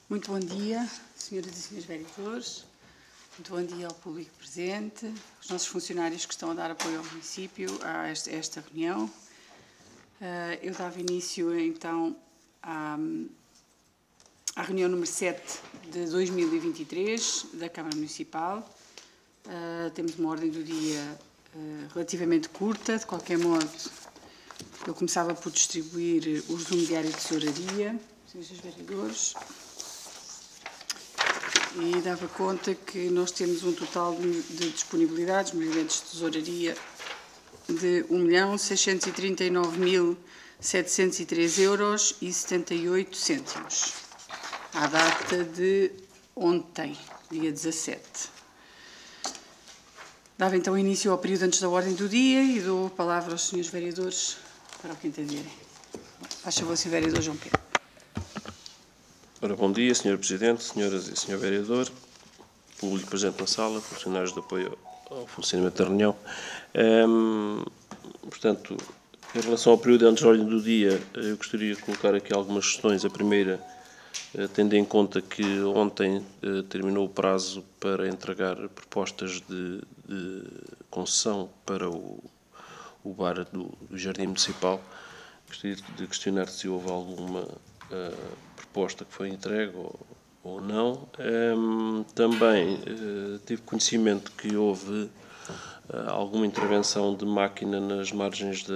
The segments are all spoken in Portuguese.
Muito bom dia, senhoras e senhores vereadores. Muito bom dia ao público presente, aos nossos funcionários que estão a dar apoio ao município a esta reunião. Eu dava início, então, à reunião número 7 de 2023 da Câmara Municipal. Temos uma ordem do dia relativamente curta. De qualquer modo, eu começava por distribuir o resumo diário de tesouraria, senhores vereadores, e dava conta que nós temos um total de disponibilidades, movimentos de tesouraria, de 1.639.703,78 €, à data de ontem, dia 17. Dava então início ao período antes da ordem do dia e dou a palavra aos senhores vereadores para o que entenderem. Faz favor, Sr. Vereador João Pedro. Ora, bom dia, Sr. Presidente, senhoras e Sr. Vereador, público presente na sala, funcionários de apoio ao funcionamento da reunião. Portanto, em relação ao período antes da ordem do dia, eu gostaria de colocar aqui algumas questões. A primeira, tendo em conta que ontem terminou o prazo para entregar propostas de concessão para o bar do Jardim Municipal, gostaria de questionar se houve alguma proposta que foi entregue ou não. Também tive conhecimento que houve alguma intervenção de máquina nas margens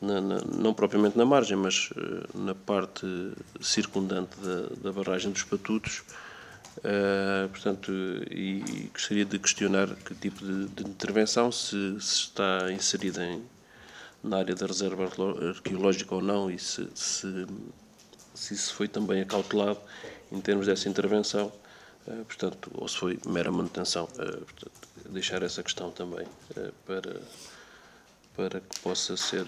não propriamente na margem, mas na parte circundante da barragem dos Patutos. Portanto, e gostaria de questionar que tipo de intervenção, se está inserida na área da reserva arqueológica ou não, e se isso foi também acautelado em termos dessa intervenção, portanto, ou se foi mera manutenção. Portanto, deixar essa questão também para que possa ser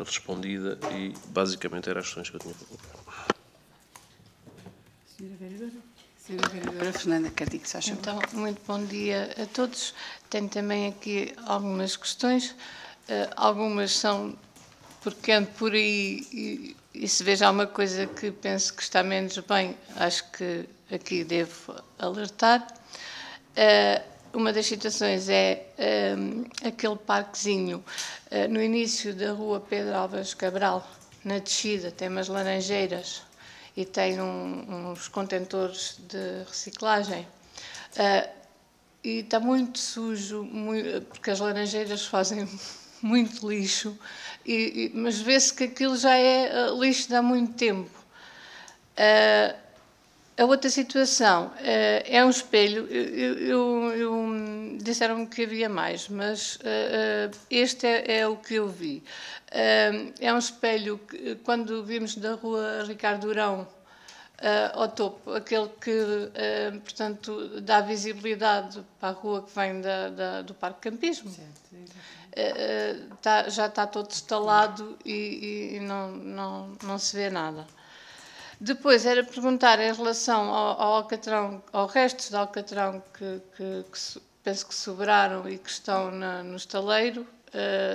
respondida, e basicamente eram as questões que eu tinha para colocar. Senhora Vereadora Fernanda Cardique, se acha. Então, muito bom dia a todos. Tenho também aqui algumas questões. Algumas são porque ando por aí e se veja alguma coisa que penso que está menos bem, acho que aqui devo alertar. Uma das situações é aquele parquezinho no início da rua Pedro Álvares Cabral, na descida, tem umas laranjeiras e tem uns contentores de reciclagem. E está muito sujo, porque as laranjeiras fazem muito lixo, mas vê-se que aquilo já é lixo de há muito tempo. A outra situação é um espelho. Disseram-me que havia mais, mas este é o que eu vi. É um espelho que, quando vimos da rua Ricardo Durão ao topo, aquele que, portanto, dá visibilidade para a rua que vem do Parque Campismo. Já está todo instalado e não se vê nada. Depois era perguntar em relação ao alcatrão, aos restos de alcatrão que penso que sobraram e que estão no estaleiro,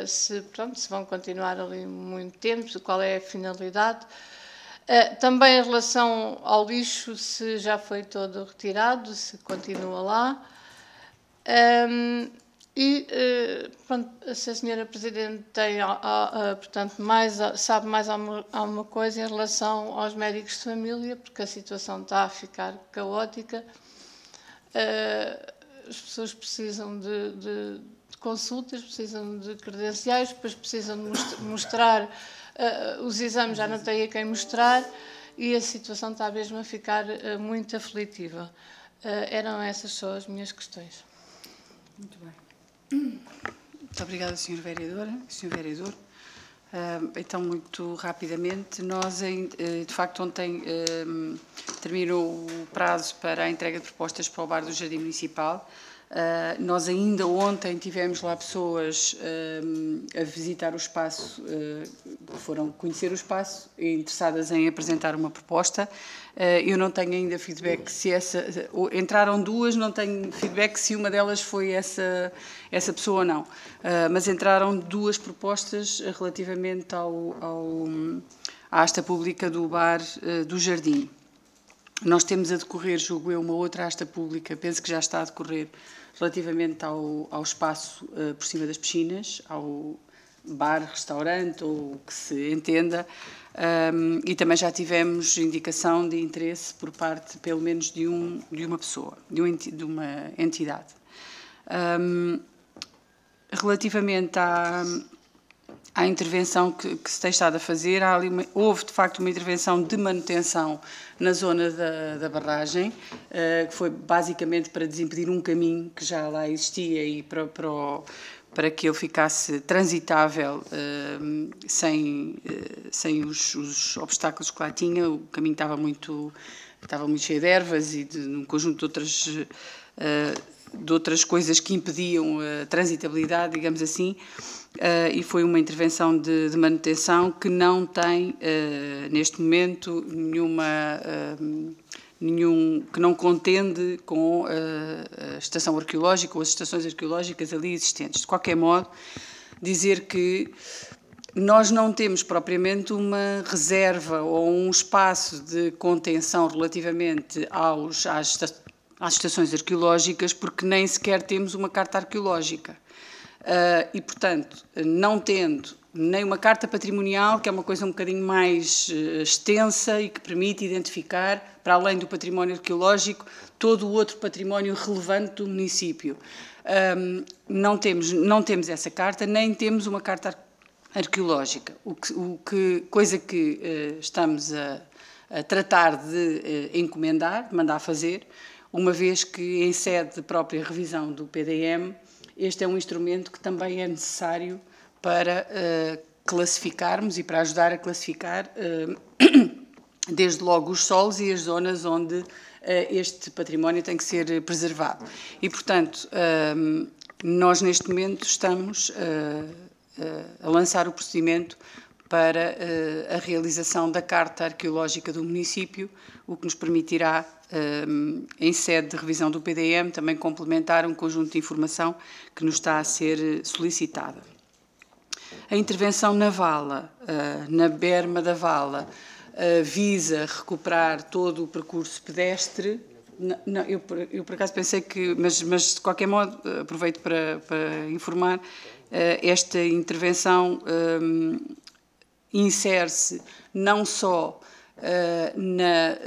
se vão continuar ali muito tempo, qual é a finalidade. Também em relação ao lixo, se já foi todo retirado, se continua lá. Se a senhora Presidente tem, portanto, sabe mais alguma coisa em relação aos médicos de família, porque a situação está a ficar caótica. As pessoas precisam de consultas, precisam de credenciais, depois precisam de mostrar os exames, já não têm a quem mostrar, e a situação está mesmo a ficar muito aflitiva. Eram essas só as minhas questões. Muito bem. Muito obrigada, Sr. Vereadora, Sr. Vereador. Então, muito rapidamente, nós, de facto, ontem terminou o prazo para a entrega de propostas para o bar do Jardim Municipal. Nós ainda ontem tivemos lá pessoas a visitar o espaço, foram conhecer o espaço e interessadas em apresentar uma proposta. Eu não tenho ainda feedback se entraram duas, não tenho feedback se uma delas foi essa pessoa ou não. Mas entraram duas propostas relativamente à asta pública do bar do Jardim. Nós temos a decorrer, julgo eu, uma outra asta pública, penso que já está a decorrer, relativamente ao espaço por cima das piscinas, ao bar, restaurante, ou o que se entenda, e também já tivemos indicação de interesse por parte, pelo menos, de uma pessoa, de uma entidade. Relativamente à intervenção que se tem estado a fazer, houve de facto uma intervenção de manutenção na zona da barragem, que foi basicamente para desimpedir um caminho que já lá existia e para que ele ficasse transitável sem os obstáculos que lá tinha. O caminho estava muito cheio de ervas e de um conjunto de outras coisas que impediam a transitabilidade, digamos assim, e foi uma intervenção de manutenção que não tem, neste momento, que não contende com a estação arqueológica ou as estações arqueológicas ali existentes. De qualquer modo, dizer que nós não temos propriamente uma reserva ou um espaço de contenção relativamente às estações arqueológicas, porque nem sequer temos uma carta arqueológica. E, portanto, não tendo nem uma carta patrimonial, que é uma coisa um bocadinho mais extensa e que permite identificar, para além do património arqueológico, todo o outro património relevante do município. Não temos essa carta, nem temos uma carta arqueológica, coisa que estamos a tratar de encomendar, de mandar fazer, uma vez que, em sede de própria revisão do PDM, este é um instrumento que também é necessário para classificarmos e para ajudar a classificar, desde logo, os solos e as zonas onde este património tem que ser preservado. E, portanto, nós, neste momento, estamos a lançar o procedimento para a realização da Carta Arqueológica do município, o que nos permitirá, em sede de revisão do PDM, também complementar um conjunto de informação que nos está a ser solicitada. A intervenção na vala, na berma da vala, visa recuperar todo o percurso pedestre. Não, eu por acaso pensei que, mas de qualquer modo, aproveito para informar, esta intervenção insere-se não só na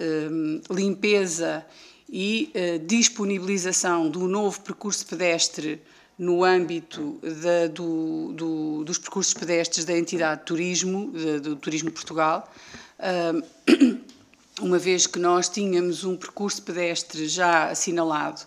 limpeza e disponibilização do novo percurso pedestre no âmbito dos percursos pedestres da entidade de turismo, do Turismo Portugal, uma vez que nós tínhamos um percurso pedestre já assinalado,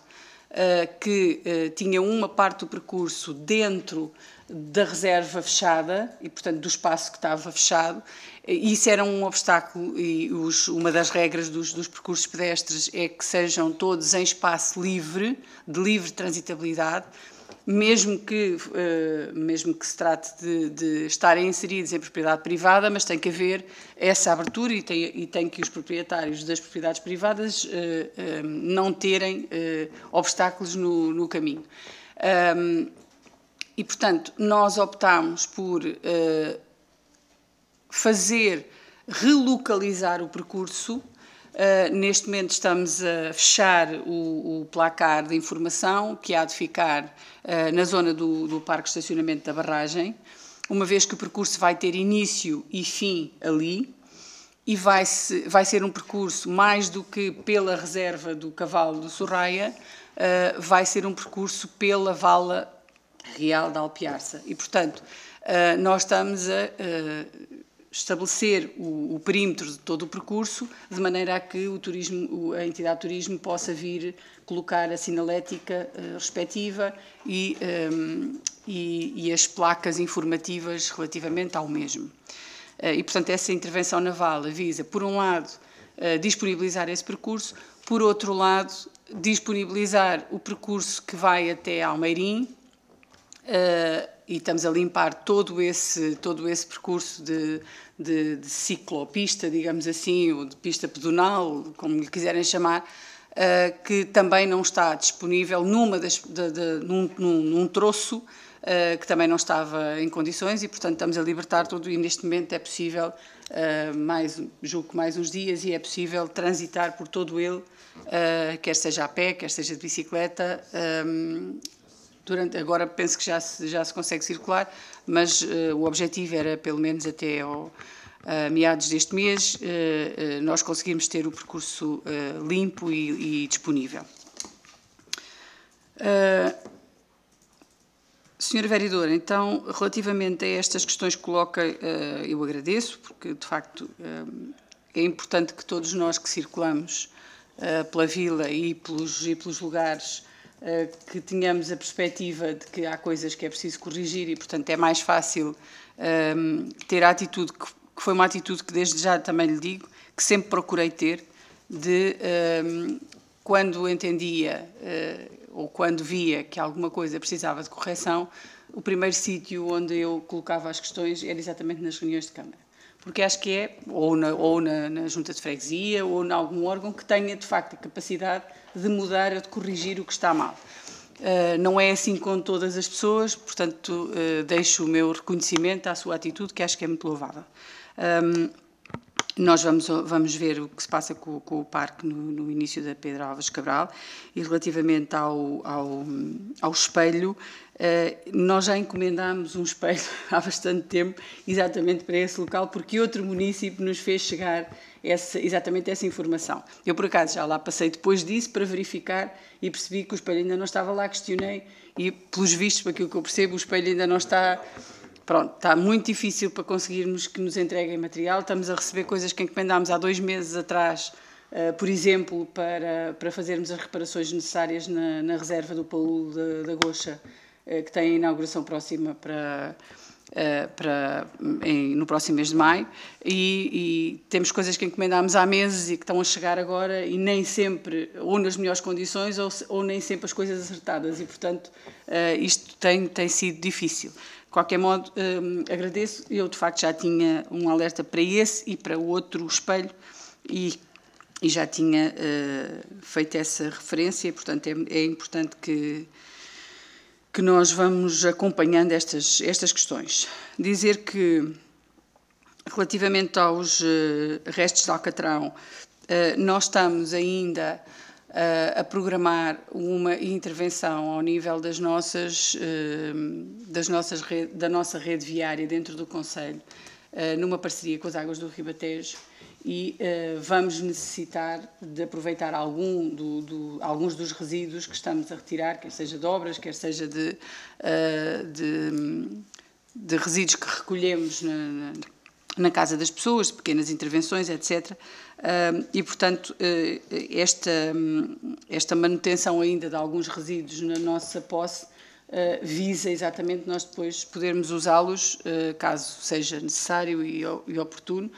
que tinha uma parte do percurso dentro da reserva fechada e, portanto, do espaço que estava fechado. Isso era um obstáculo e uma das regras dos percursos pedestres é que sejam todos em espaço livre, de livre transitabilidade, mesmo que se trate de estarem inseridos em propriedade privada, mas tem que haver essa abertura e tem que os proprietários das propriedades privadas não terem obstáculos no caminho. E, portanto, nós optámos por relocalizar o percurso. Neste momento estamos a fechar o placar de informação que há de ficar na zona do parque de estacionamento da barragem, uma vez que o percurso vai ter início e fim ali, e vai ser um percurso mais do que pela reserva do Cavalo do Sorraia, vai ser um percurso pela Vala Real da Alpiarça. E, portanto, nós estamos a estabelecer o perímetro de todo o percurso, de maneira a que a entidade de turismo possa vir colocar a sinalética respectiva e as placas informativas relativamente ao mesmo. E, portanto, essa intervenção na vala visa, por um lado, disponibilizar esse percurso, por outro lado, disponibilizar o percurso que vai até Almeirim, e estamos a limpar todo esse percurso de ciclopista, digamos assim, ou de pista pedonal, como lhe quiserem chamar, que também não está disponível num troço que também não estava em condições e, portanto, estamos a libertar tudo e neste momento é possível julgo que mais uns dias, e é possível transitar por todo ele, quer seja a pé, quer seja de bicicleta. Agora penso que já se consegue circular, mas o objetivo era, pelo menos até meados deste mês, nós conseguirmos ter o percurso limpo e disponível. Senhora Vereadora, então, relativamente a estas questões que coloca, eu agradeço, porque, de facto, é importante que todos nós que circulamos pela vila e pelos lugares que tenhamos a perspectiva de que há coisas que é preciso corrigir e, portanto, é mais fácil ter a atitude, que foi uma atitude que desde já também lhe digo, que sempre procurei ter, de quando entendia ou quando via que alguma coisa precisava de correção, o primeiro sítio onde eu colocava as questões era exatamente nas reuniões de Câmara. Porque acho que é, ou na Junta de Freguesia, ou em algum órgão que tenha, de facto, a capacidade de mudar ou de corrigir o que está mal. Não é assim com todas as pessoas, portanto, deixo o meu reconhecimento à sua atitude, que acho que é muito louvável. Nós vamos ver o que se passa com o parque no início da Pedro Álvares Cabral, e relativamente ao espelho, nós já encomendámos um espelho há bastante tempo, exatamente para esse local, porque outro município nos fez chegar exatamente essa informação. Eu, por acaso, já lá passei depois disso para verificar e percebi que o espelho ainda não estava lá, questionei, e, pelos vistos, para aquilo que eu percebo, o espelho ainda não está. Pronto, está muito difícil para conseguirmos que nos entreguem material. Estamos a receber coisas que encomendámos há 2 meses atrás, por exemplo, para fazermos as reparações necessárias na reserva do Paulo da Goxa, que tem a inauguração próxima no próximo mês de maio, e temos coisas que encomendámos há meses e que estão a chegar agora, e nem sempre, ou nas melhores condições, ou nem sempre as coisas acertadas, e, portanto, isto tem sido difícil. De qualquer modo, agradeço. Eu, de facto, já tinha um alerta para esse e para o outro espelho, e já tinha feito essa referência, e, portanto, é importante que nós vamos acompanhando estas questões. Dizer que, relativamente aos restos de Alcatrão, nós estamos ainda a programar uma intervenção ao nível da nossa rede viária dentro do concelho, numa parceria com as Águas do Ribatejo, e vamos necessitar de aproveitar alguns dos resíduos que estamos a retirar, quer seja de obras, quer seja de resíduos que recolhemos na casa das pessoas, de pequenas intervenções, etc. E, portanto, esta manutenção ainda de alguns resíduos na nossa posse visa exatamente nós depois podermos usá-los, caso seja necessário e oportuno.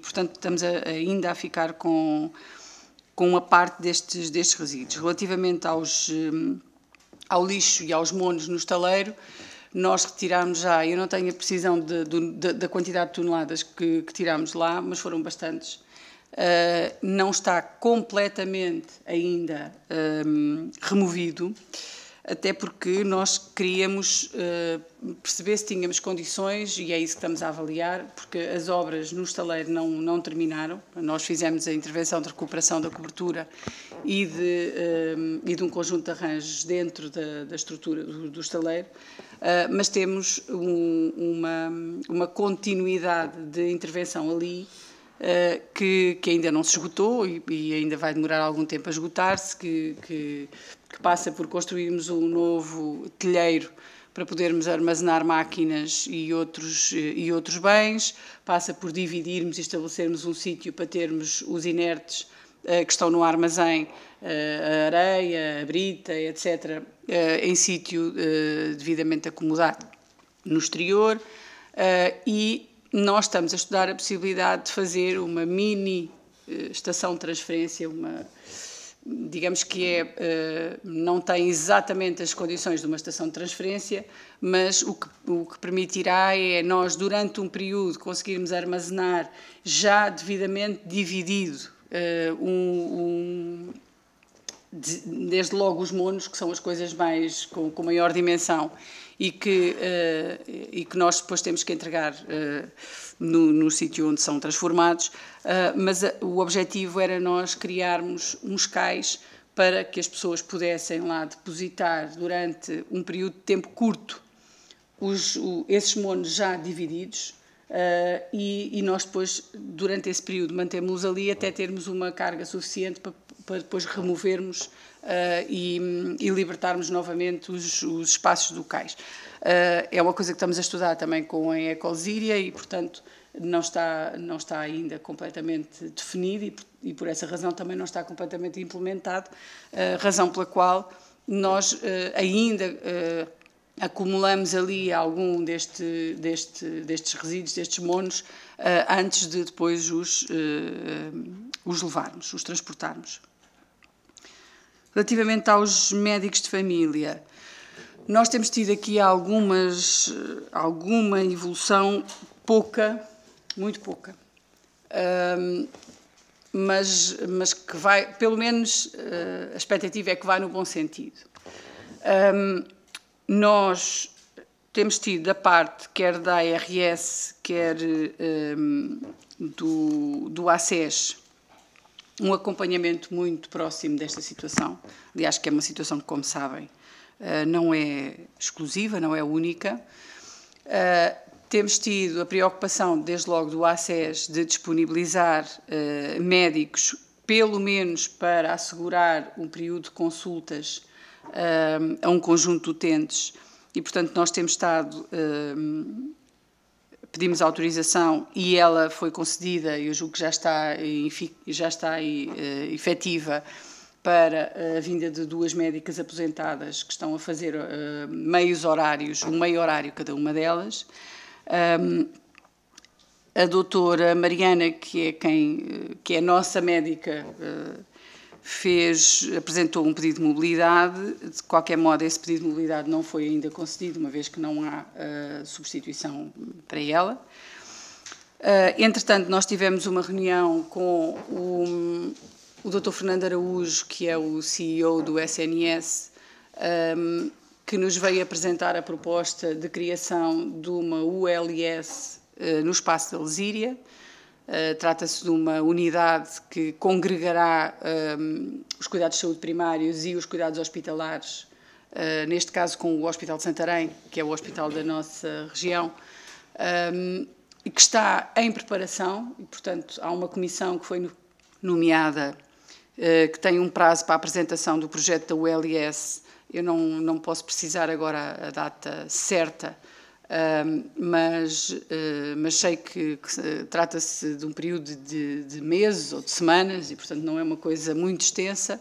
Portanto, estamos ainda a ficar com uma parte destes resíduos. Relativamente ao lixo e aos monos no estaleiro, nós retiramos já, eu não tenho a precisão da quantidade de toneladas que tiramos lá, mas foram bastantes. Não está completamente ainda removido, até porque nós queríamos perceber se tínhamos condições, e é isso que estamos a avaliar, porque as obras no estaleiro não terminaram. Nós fizemos a intervenção de recuperação da cobertura e de um conjunto de arranjos dentro da estrutura do estaleiro, mas temos uma continuidade de intervenção ali que ainda não se esgotou e ainda vai demorar algum tempo a esgotar-se, que passa por construirmos um novo telheiro para podermos armazenar máquinas e outros bens, passa por dividirmos e estabelecermos um sítio para termos os inertes que estão no armazém, a areia, a brita, etc., em sítio devidamente acomodado no exterior, e nós estamos a estudar a possibilidade de fazer uma mini estação de transferência, digamos que não tem exatamente as condições de uma estação de transferência, mas o que permitirá é nós, durante um período, conseguirmos armazenar já devidamente dividido desde logo os monos, que são as coisas mais com maior dimensão e que nós depois temos que entregar no sítio onde são transformados, mas o objetivo era nós criarmos uns cais para que as pessoas pudessem lá depositar durante um período de tempo curto esses monos já divididos, e nós depois, durante esse período, mantemos-los ali até termos uma carga suficiente para depois removermos e libertarmos novamente os espaços do cais. É uma coisa que estamos a estudar também com a Ecolsíria e, portanto, não está ainda completamente definido e por essa razão também não está completamente implementado, razão pela qual nós ainda acumulamos ali algum destes resíduos, destes monos, antes de depois os levarmos, os transportarmos. Relativamente aos médicos de família, nós temos tido aqui alguma evolução, muito pouca, mas que vai, pelo menos a expectativa é que vai no bom sentido. Nós temos tido da parte, quer da ARS, quer do ACES, um acompanhamento muito próximo desta situação. Aliás, que é uma situação que, como sabem, não é exclusiva, não é única. Temos tido a preocupação, desde logo do ACES, de disponibilizar médicos, pelo menos para assegurar um período de consultas a um conjunto de utentes, e, portanto, nós temos estado, pedimos autorização e ela foi concedida, eu julgo que já está efetiva, para a vinda de 2 médicas aposentadas que estão a fazer meios horários, um meio horário cada uma delas. A doutora Mariana, que é a nossa médica, apresentou um pedido de mobilidade. De qualquer modo, esse pedido de mobilidade não foi ainda concedido, uma vez que não há substituição para ela. Entretanto, nós tivemos uma reunião com o Dr. Fernando Araújo, que é o CEO do SNS, que nos veio apresentar a proposta de criação de uma ULS no espaço da Alzíria. Trata-se de uma unidade que congregará os cuidados de saúde primários e os cuidados hospitalares, neste caso com o Hospital de Santarém, que é o hospital da nossa região, e que está em preparação, e, portanto, há uma comissão que foi nomeada, que tem um prazo para a apresentação do projeto da ULS. Eu não posso precisar agora a data certa, mas sei que trata-se de um período de meses ou de semanas e, portanto, não é uma coisa muito extensa.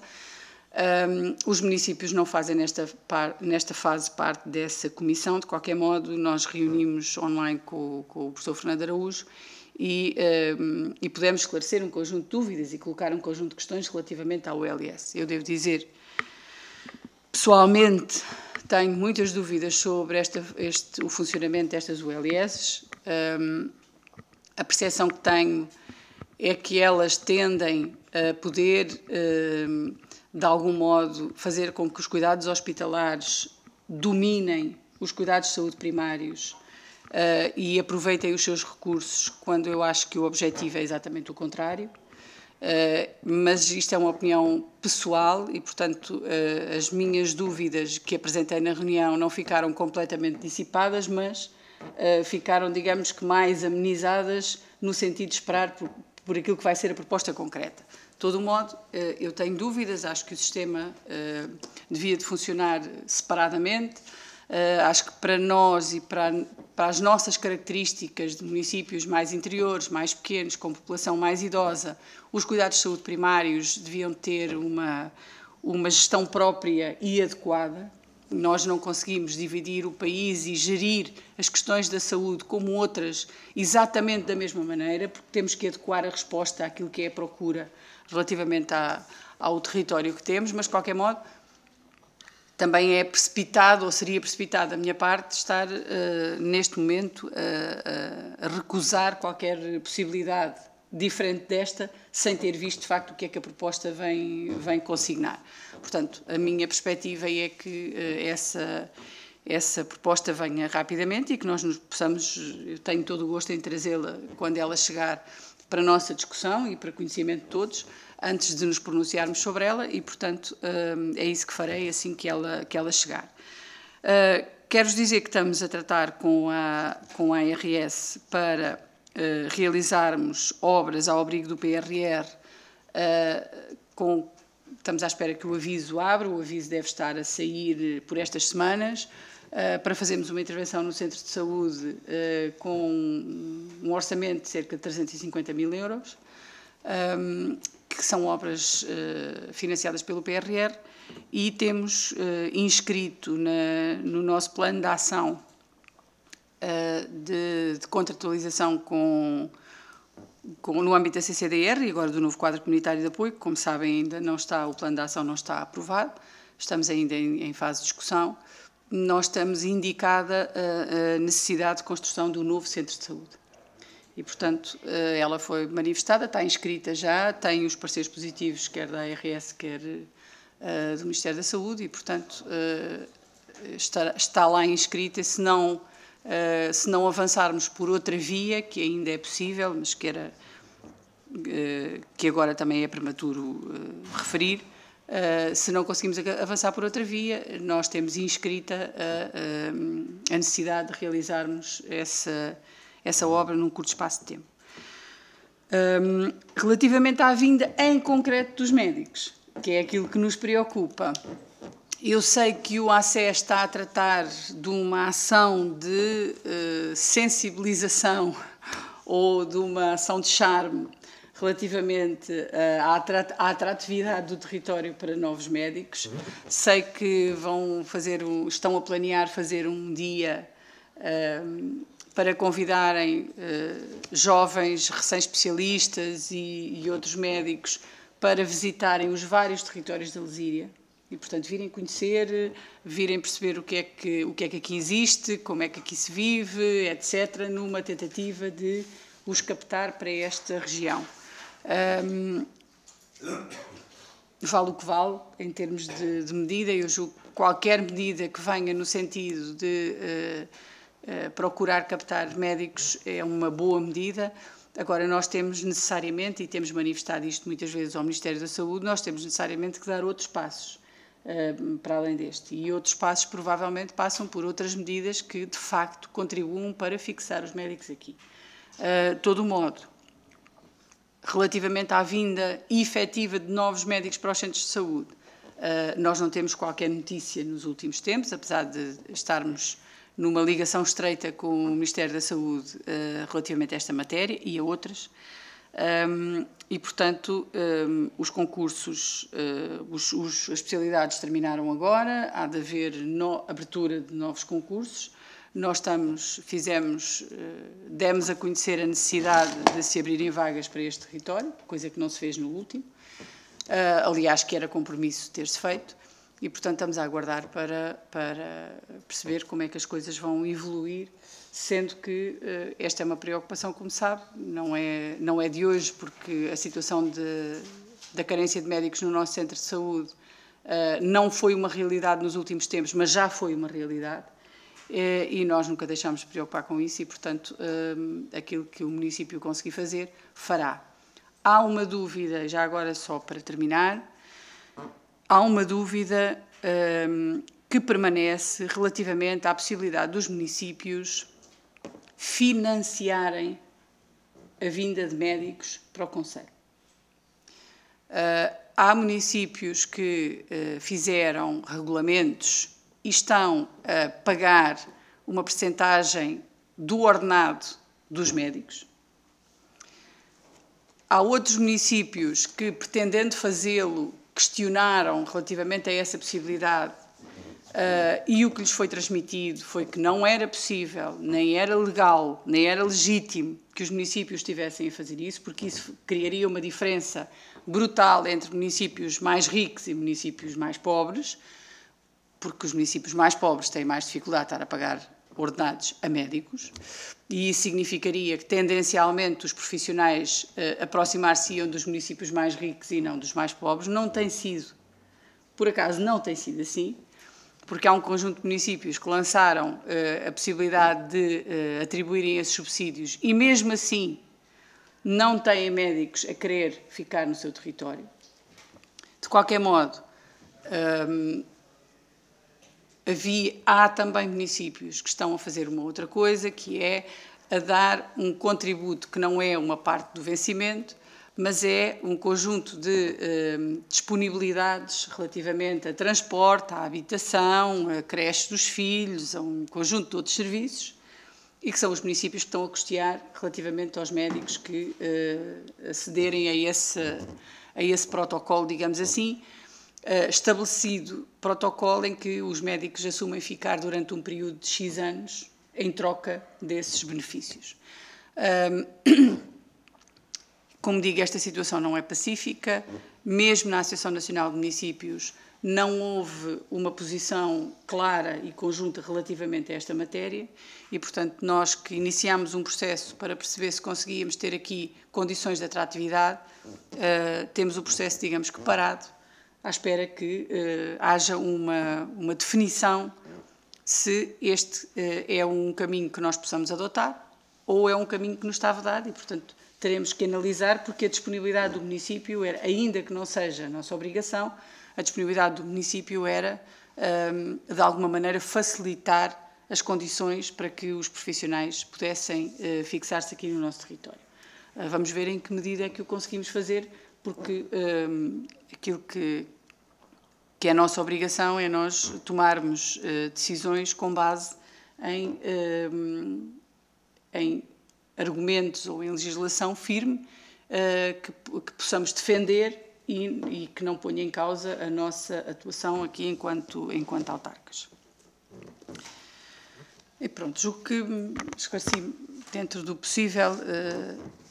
Os municípios não fazem nesta fase parte dessa comissão. De qualquer modo, nós reunimos online com o professor Fernando Araújo e pudemos esclarecer um conjunto de dúvidas e colocar um conjunto de questões relativamente à ULS. Eu devo dizer, pessoalmente, tenho muitas dúvidas sobre o funcionamento destas ULS. A percepção que tenho é que elas tendem a poder, de algum modo, fazer com que os cuidados hospitalares dominem os cuidados de saúde primários e aproveitem os seus recursos, quando eu acho que o objetivo é exatamente o contrário. Mas isto é uma opinião pessoal e, portanto, as minhas dúvidas que apresentei na reunião não ficaram completamente dissipadas, mas ficaram, digamos que, mais amenizadas no sentido de esperar por aquilo que vai ser a proposta concreta. De todo modo, eu tenho dúvidas, acho que o sistema devia de funcionar separadamente. Acho que para nós e para as nossas características de municípios mais interiores, mais pequenos, com população mais idosa, os cuidados de saúde primários deviam ter uma gestão própria e adequada. Nós não conseguimos dividir o país e gerir as questões da saúde como outras exatamente da mesma maneira, porque temos que adequar a resposta àquilo que é a procura relativamente ao território que temos, mas, de qualquer modo, também é precipitado, ou seria precipitado da minha parte, estar neste momento a recusar qualquer possibilidade diferente desta, sem ter visto, de facto, o que é que a proposta vem consignar. Portanto, a minha perspectiva é que essa proposta venha rapidamente e que nós nos possamos, eu tenho todo o gosto em trazê-la quando ela chegar para a nossa discussão e para conhecimento de todos, antes de nos pronunciarmos sobre ela e, portanto, é isso que farei assim que ela chegar. Quero-vos dizer que estamos a tratar com a ARS para realizarmos obras ao abrigo do PRR, estamos à espera que o aviso abra, o aviso deve estar a sair por estas semanas, para fazermos uma intervenção no Centro de Saúde com um orçamento de cerca de 350 mil euros, que são obras financiadas pelo PRR, e temos inscrito no nosso plano de ação de contratualização no âmbito da CCDR e agora do novo quadro comunitário de apoio, que, como sabem, ainda não está, o plano de ação não está aprovado, estamos ainda em fase de discussão. Nós estamos indicada a necessidade de construção do novo centro de saúde. E, portanto, ela foi manifestada, está inscrita já, tem os parceiros positivos, quer da ARS, quer do Ministério da Saúde, e, portanto, está lá inscrita. Se não avançarmos por outra via, que ainda é possível, mas que agora também é prematuro referir, se não conseguimos avançar por outra via, nós temos inscrita a necessidade de realizarmos essa obra num curto espaço de tempo. Relativamente à vinda em concreto dos médicos, que é aquilo que nos preocupa, eu sei que o ACE está a tratar de uma ação de sensibilização ou de uma ação de charme relativamente à atratividade do território para novos médicos. Sei que estão a planear fazer um dia para convidarem jovens recém-especialistas e outros médicos para visitarem os vários territórios da Lesíria. E, portanto, virem conhecer, virem perceber o que é que aqui existe, como é que aqui se vive, etc., numa tentativa de os captar para esta região. Vale o que vale, em termos de medida. Eu julgo que qualquer medida que venha no sentido de procurar captar médicos é uma boa medida. Agora, nós temos necessariamente, e temos manifestado isto muitas vezes ao Ministério da Saúde, nós temos necessariamente que dar outros passos para além deste. E outros passos provavelmente passam por outras medidas que, de facto, contribuam para fixar os médicos aqui. De todo modo, relativamente à vinda efetiva de novos médicos para os centros de saúde, nós não temos qualquer notícia nos últimos tempos, apesar de estarmos numa ligação estreita com o Ministério da Saúde relativamente a esta matéria e a outras. E, portanto, os concursos, as especialidades terminaram agora, há de haver abertura de novos concursos. Nós demos a conhecer a necessidade de se abrirem vagas para este território, coisa que não se fez no último, aliás, que era compromisso ter-se feito, e, portanto, estamos a aguardar para perceber como é que as coisas vão evoluir, sendo que esta é uma preocupação, como sabe, não é de hoje, porque a situação da carência de médicos no nosso centro de saúde não foi uma realidade nos últimos tempos, mas já foi uma realidade, e nós nunca deixámos de preocupar com isso e, portanto, aquilo que o município conseguir fazer, fará. Há uma dúvida, já agora só para terminar, há uma dúvida que permanece relativamente à possibilidade dos municípios financiarem a vinda de médicos para o concelho. Há municípios que fizeram regulamentos e estão a pagar uma percentagem do ordenado dos médicos. Há outros municípios que, pretendendo fazê-lo, questionaram relativamente a essa possibilidade e o que lhes foi transmitido foi que não era possível, nem era legal, nem era legítimo que os municípios estivessem a fazer isso, porque isso criaria uma diferença brutal entre municípios mais ricos e municípios mais pobres, porque os municípios mais pobres têm mais dificuldade de estar a pagar ordenados a médicos, e isso significaria que, tendencialmente, os profissionais aproximar-se-iam dos municípios mais ricos e não dos mais pobres. Não tem sido, por acaso, não tem sido assim, porque há um conjunto de municípios que lançaram a possibilidade de atribuírem esses subsídios e, mesmo assim, não têm médicos a querer ficar no seu território. De qualquer modo, há também municípios que estão a fazer uma outra coisa, que é a dar um contributo que não é uma parte do vencimento, mas é um conjunto de disponibilidades relativamente a transporte, à habitação, a creche dos filhos, a um conjunto de outros serviços, e que são os municípios que estão a custear relativamente aos médicos que acederem a esse protocolo, digamos assim, estabelecido protocolo em que os médicos assumem ficar durante um período de X anos em troca desses benefícios. Como digo, esta situação não é pacífica. Mesmo na Associação Nacional de Municípios não houve uma posição clara e conjunta relativamente a esta matéria e, portanto, nós que iniciámos um processo para perceber se conseguíamos ter aqui condições de atratividade, temos o processo, digamos que parado, à espera que haja uma definição se este é um caminho que nós possamos adotar ou é um caminho que nos está vedado e, portanto, teremos que analisar, porque a disponibilidade do município era, ainda que não seja a nossa obrigação, a disponibilidade do município era, de alguma maneira, facilitar as condições para que os profissionais pudessem fixar-se aqui no nosso território. Vamos ver em que medida é que o conseguimos fazer, porque aquilo que é a nossa obrigação é nós tomarmos decisões com base em argumentos ou em legislação firme que possamos defender e que não ponha em causa a nossa atuação aqui enquanto autarcas. E pronto, julgo que esclareci dentro do possível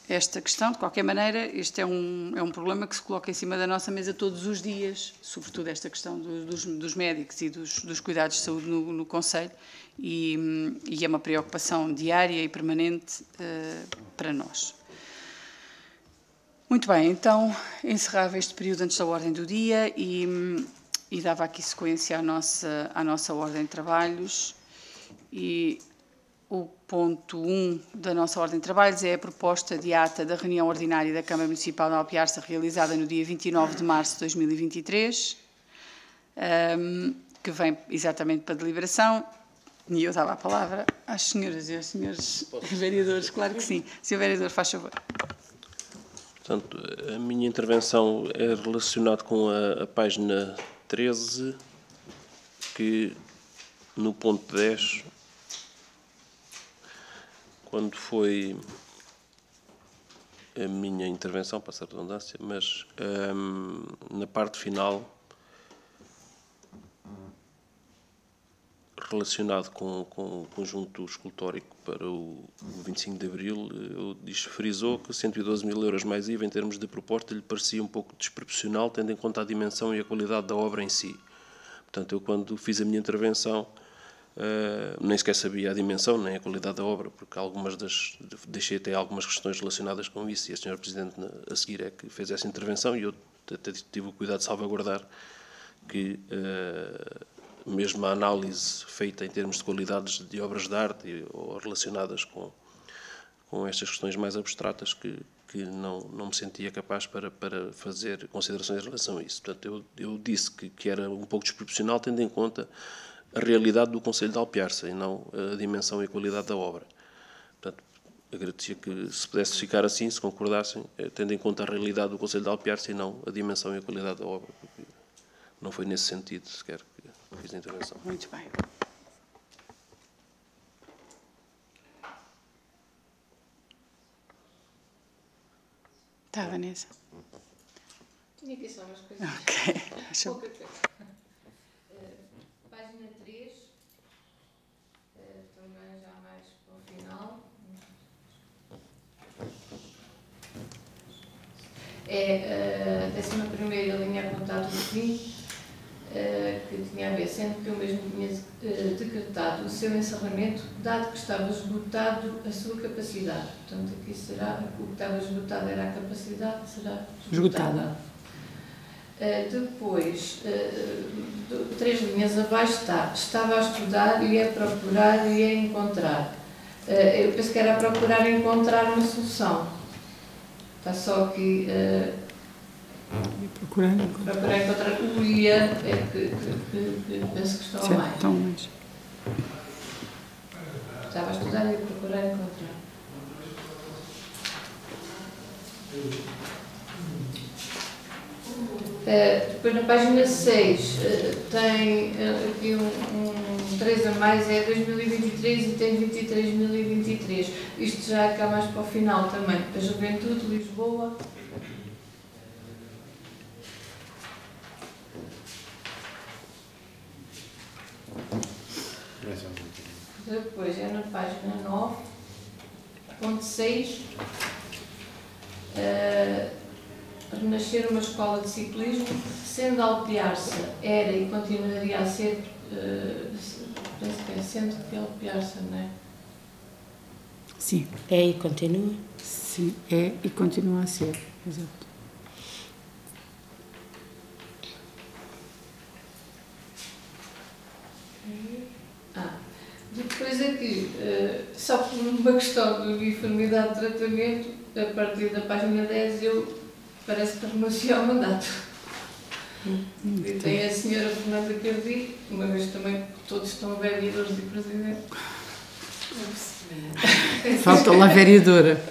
esta questão. De qualquer maneira, este é um problema que se coloca em cima da nossa mesa todos os dias, sobretudo esta questão dos médicos e dos cuidados de saúde no Concelho, e é uma preocupação diária e permanente para nós. Muito bem, então encerrava este período antes da ordem do dia e dava aqui sequência à nossa ordem de trabalhos. E o ponto 1 da nossa ordem de trabalhos é a proposta de ata da reunião ordinária da Câmara Municipal de Alpiarça, realizada no dia 29 de março de 2023, que vem exatamente para deliberação. E eu dava a palavra às senhoras e aos senhores vereadores, claro que sim. Senhor vereador, faz favor. Portanto, a minha intervenção é relacionada com a página 13, que no ponto 10, quando foi a minha intervenção, passa a redundância, mas na parte final, relacionado com o conjunto escultórico para o 25 de Abril, frisou que 112 mil euros mais IVA em termos de proposta lhe parecia um pouco desproporcional, tendo em conta a dimensão e a qualidade da obra em si. Portanto, eu quando fiz a minha intervenção nem sequer sabia a dimensão nem a qualidade da obra, porque deixei até algumas questões relacionadas com isso, e a Sra. Presidente a seguir é que fez essa intervenção, e eu até tive o cuidado de salvaguardar que mesmo a análise feita em termos de qualidades de obras de arte ou relacionadas com estas questões mais abstratas, que não me sentia capaz para fazer considerações em relação a isso. Portanto, eu disse que era um pouco desproporcional, tendo em conta a realidade do Concelho de Alpiarça e não a dimensão e a qualidade da obra. Portanto, agradecia que se pudesse ficar assim, se concordassem, tendo em conta a realidade do Concelho de Alpiarça e não a dimensão e a qualidade da obra, porque não foi nesse sentido sequer que fiz a intervenção. Muito bem. Tá, Vanessa? Tinha aqui só umas coisas. Ok. Pouca coisa. Página 3, também já mais para o final. É a 11ª linha apontada no fim. que tinha a ver, sendo que eu mesmo tinha decretado o seu encerramento, dado que estava esgotado a sua capacidade. Portanto, aqui será, o que estava esgotado era a capacidade, será esgotada. Depois, 3 linhas abaixo estava a estudar e a procurar e a encontrar. Eu penso que era a procurar e encontrar uma solução. Está só aqui... Procurar encontrar o IA é que penso que estão a mais. Estão mais. Estava a estudar e a procurar encontrar. Depois na página 6 tem aqui um 3 a mais, é 2023 e tem 23.023. Isto já cá mais para o final também. A Juventude, Lisboa. Depois é na página 9, ponto 6, renascer uma escola de ciclismo, sendo Alpiarça, era e continuaria a ser, penso que é sendo que Alpiarça, não é? Sim. É e continua? Sim, é e continua a ser, exato. Depois aqui, só por uma questão de uniformidade de tratamento, a partir da página 10 eu parece que renuncio ao mandato. E tem a senhora Fernanda Cardi, uma vez também todos estão vereadores e presidente. Falta lá a vereadora.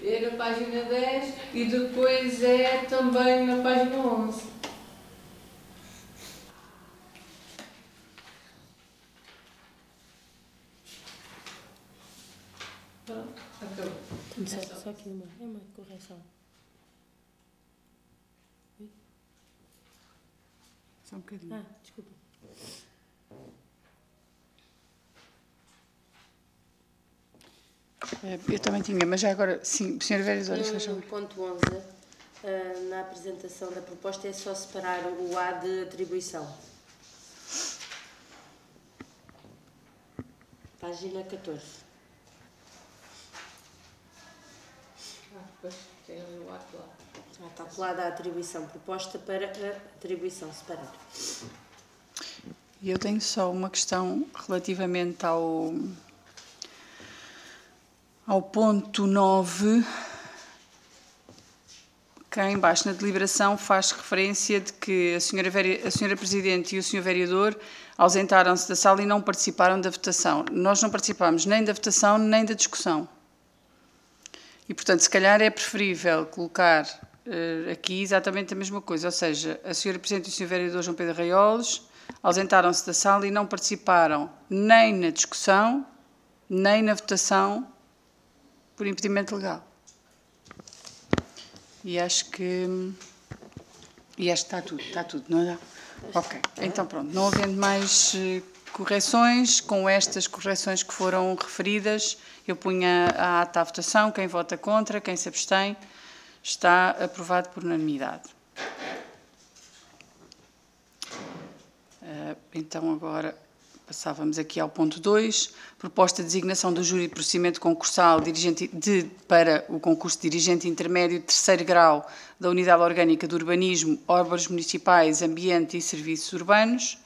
É na página 10 e depois é também na página 11. Pronto, acabou. Só aqui uma correção. Só um bocadinho. Desculpa. Eu também tinha, mas já agora, sim, Sra. Vereadora, se faz favor. No ponto 11, na apresentação da proposta, é só separar o A de atribuição. Página 14. Depois tem o ato lá. Está colada a atribuição, proposta para a atribuição, separar. Eu tenho só uma questão relativamente ao ponto 9, cá em baixo na deliberação faz referência de que a senhora Presidente e o Sr. Vereador ausentaram-se da sala e não participaram da votação. Nós não participámos nem da votação nem da discussão. E, portanto, se calhar é preferível colocar aqui exatamente a mesma coisa, ou seja, a senhora Presidente e o Sr. Vereador João Pedro Raiolos ausentaram-se da sala e não participaram nem na discussão, nem na votação por impedimento legal. E acho que está tudo, não é? Ok, então pronto, não havendo mais correções, com estas correções que foram referidas, eu punha a ata à votação, quem vota contra, quem se abstém, está aprovado por unanimidade. Então agora passávamos aqui ao ponto 2, proposta de designação do júri de procedimento concursal para o concurso de dirigente intermédio de 3º grau da Unidade Orgânica de Urbanismo, Obras Municipais, Ambiente e Serviços Urbanos.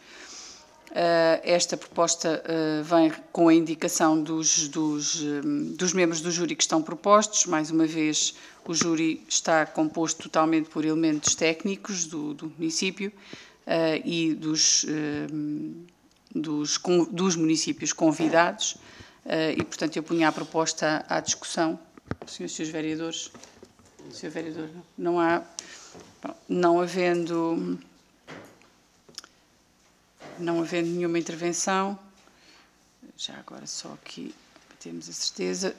Esta proposta vem com a indicação dos membros do júri que estão propostos. Mais uma vez, o júri está composto totalmente por elementos técnicos do município e dos municípios convidados e, portanto, eu punha a proposta à discussão. Senhores vereadores, Sr. Vereador, não havendo nenhuma intervenção, já agora só aqui temos a certeza,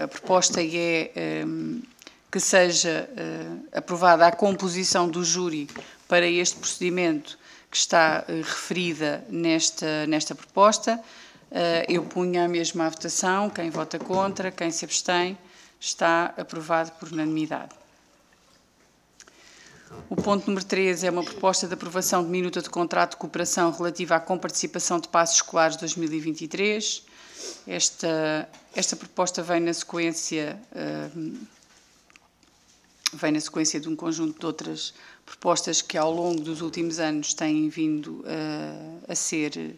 a proposta é que seja aprovada a composição do júri para este procedimento que está referida nesta proposta. Eu punha a mesma à votação, quem vota contra, quem se abstém, está aprovado por unanimidade. O ponto número 3 é uma proposta de aprovação de minuta de contrato de cooperação relativa à comparticipação de passos escolares 2023. Esta proposta vem na sequência de um conjunto de outras propostas que ao longo dos últimos anos têm vindo a ser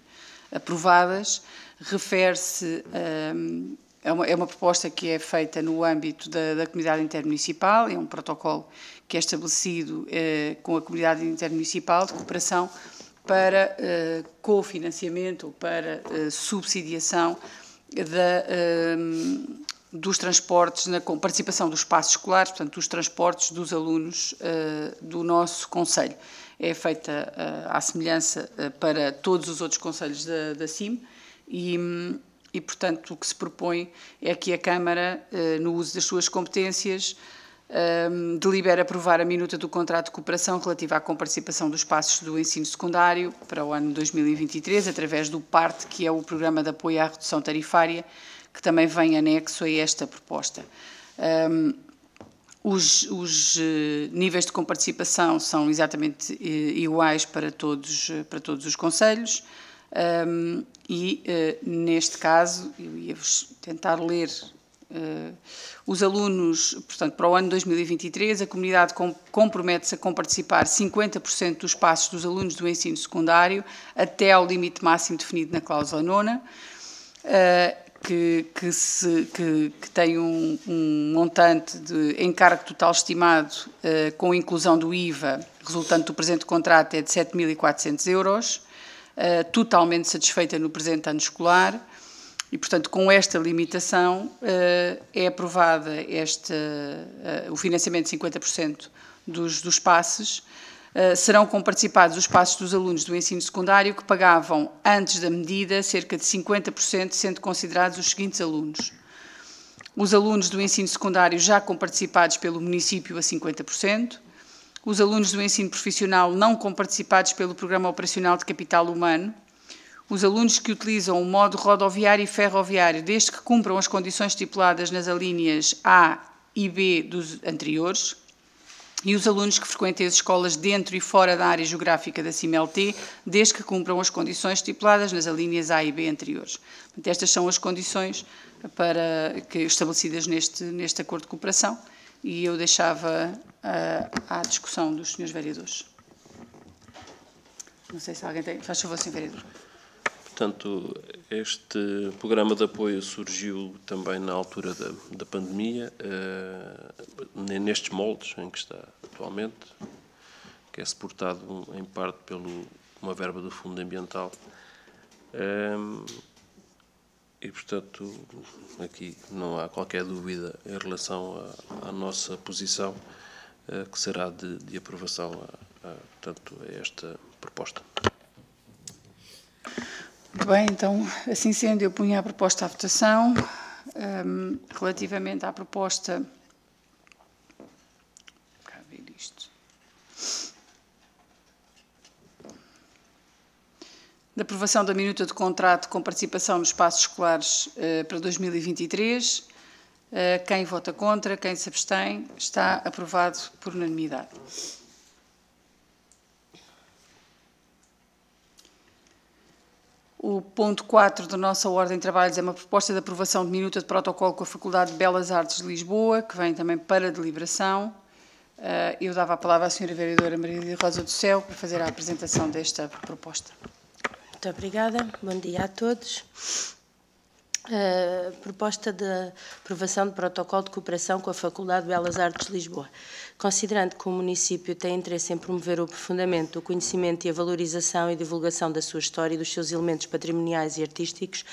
aprovadas. Refere-se, é uma proposta que é feita no âmbito da comunidade intermunicipal, é um protocolo que é estabelecido com a comunidade intermunicipal de cooperação para cofinanciamento ou para subsidiação dos transportes, na participação dos passos escolares, portanto, dos transportes dos alunos do nosso concelho. É feita à semelhança para todos os outros concelhos da CIM e, portanto, o que se propõe é que a Câmara, no uso das suas competências, delibera aprovar a minuta do contrato de cooperação relativa à comparticipação dos passos do ensino secundário para o ano 2023, através do PART, que é o Programa de Apoio à Redução Tarifária, que também vem anexo a esta proposta. Os níveis de comparticipação são exatamente iguais para todos os concelhos e, neste caso, eu ia-vos tentar ler os alunos, portanto, para o ano 2023, a comunidade compromete-se a comparticipar 50% dos passos dos alunos do ensino secundário até ao limite máximo definido na cláusula 9ª, que tem um montante de encargo total estimado com inclusão do IVA resultante do presente contrato é de 7.400 euros, totalmente satisfeita no presente ano escolar e, portanto, com esta limitação é aprovada o financiamento de 50% dos passes. Serão comparticipados os passos dos alunos do ensino secundário que pagavam, antes da medida, cerca de 50%, sendo considerados os seguintes alunos. Os alunos do ensino secundário já comparticipados pelo município a 50%, os alunos do ensino profissional não comparticipados pelo Programa Operacional de Capital Humano, os alunos que utilizam o modo rodoviário e ferroviário, desde que cumpram as condições estipuladas nas alíneas A e B dos anteriores, e os alunos que frequentem as escolas dentro e fora da área geográfica da CIMLT, desde que cumpram as condições estipuladas nas alíneas A e B anteriores. Portanto, estas são as condições estabelecidas neste acordo de cooperação e eu deixava à discussão dos senhores vereadores. Não sei se alguém tem... Faz favor, senhor vereador. Portanto, este programa de apoio surgiu também na altura da pandemia, nestes moldes em que está atualmente, que é suportado em parte por uma verba do Fundo Ambiental. E, portanto, aqui não há qualquer dúvida em relação à nossa posição, que será de aprovação portanto, a esta proposta. Muito bem, então, assim sendo, eu punha a proposta à votação. Relativamente à proposta... Cá ver isto. Da aprovação da minuta de contrato com participação nos passos escolares para 2023. Quem vota contra, quem se abstém, está aprovado por unanimidade. O ponto 4 da nossa ordem de trabalhos é uma proposta de aprovação de minuta de protocolo com a Faculdade de Belas Artes de Lisboa, que vem também para deliberação. Eu dava a palavra à senhora vereadora Maria Rosa do Céu para fazer a apresentação desta proposta. Muito obrigada. Bom dia a todos. Proposta de aprovação de protocolo de cooperação com a Faculdade de Belas Artes de Lisboa. Considerando que o município tem interesse em promover o aprofundamento do conhecimento e a valorização e divulgação da sua história e dos seus elementos patrimoniais e artísticos,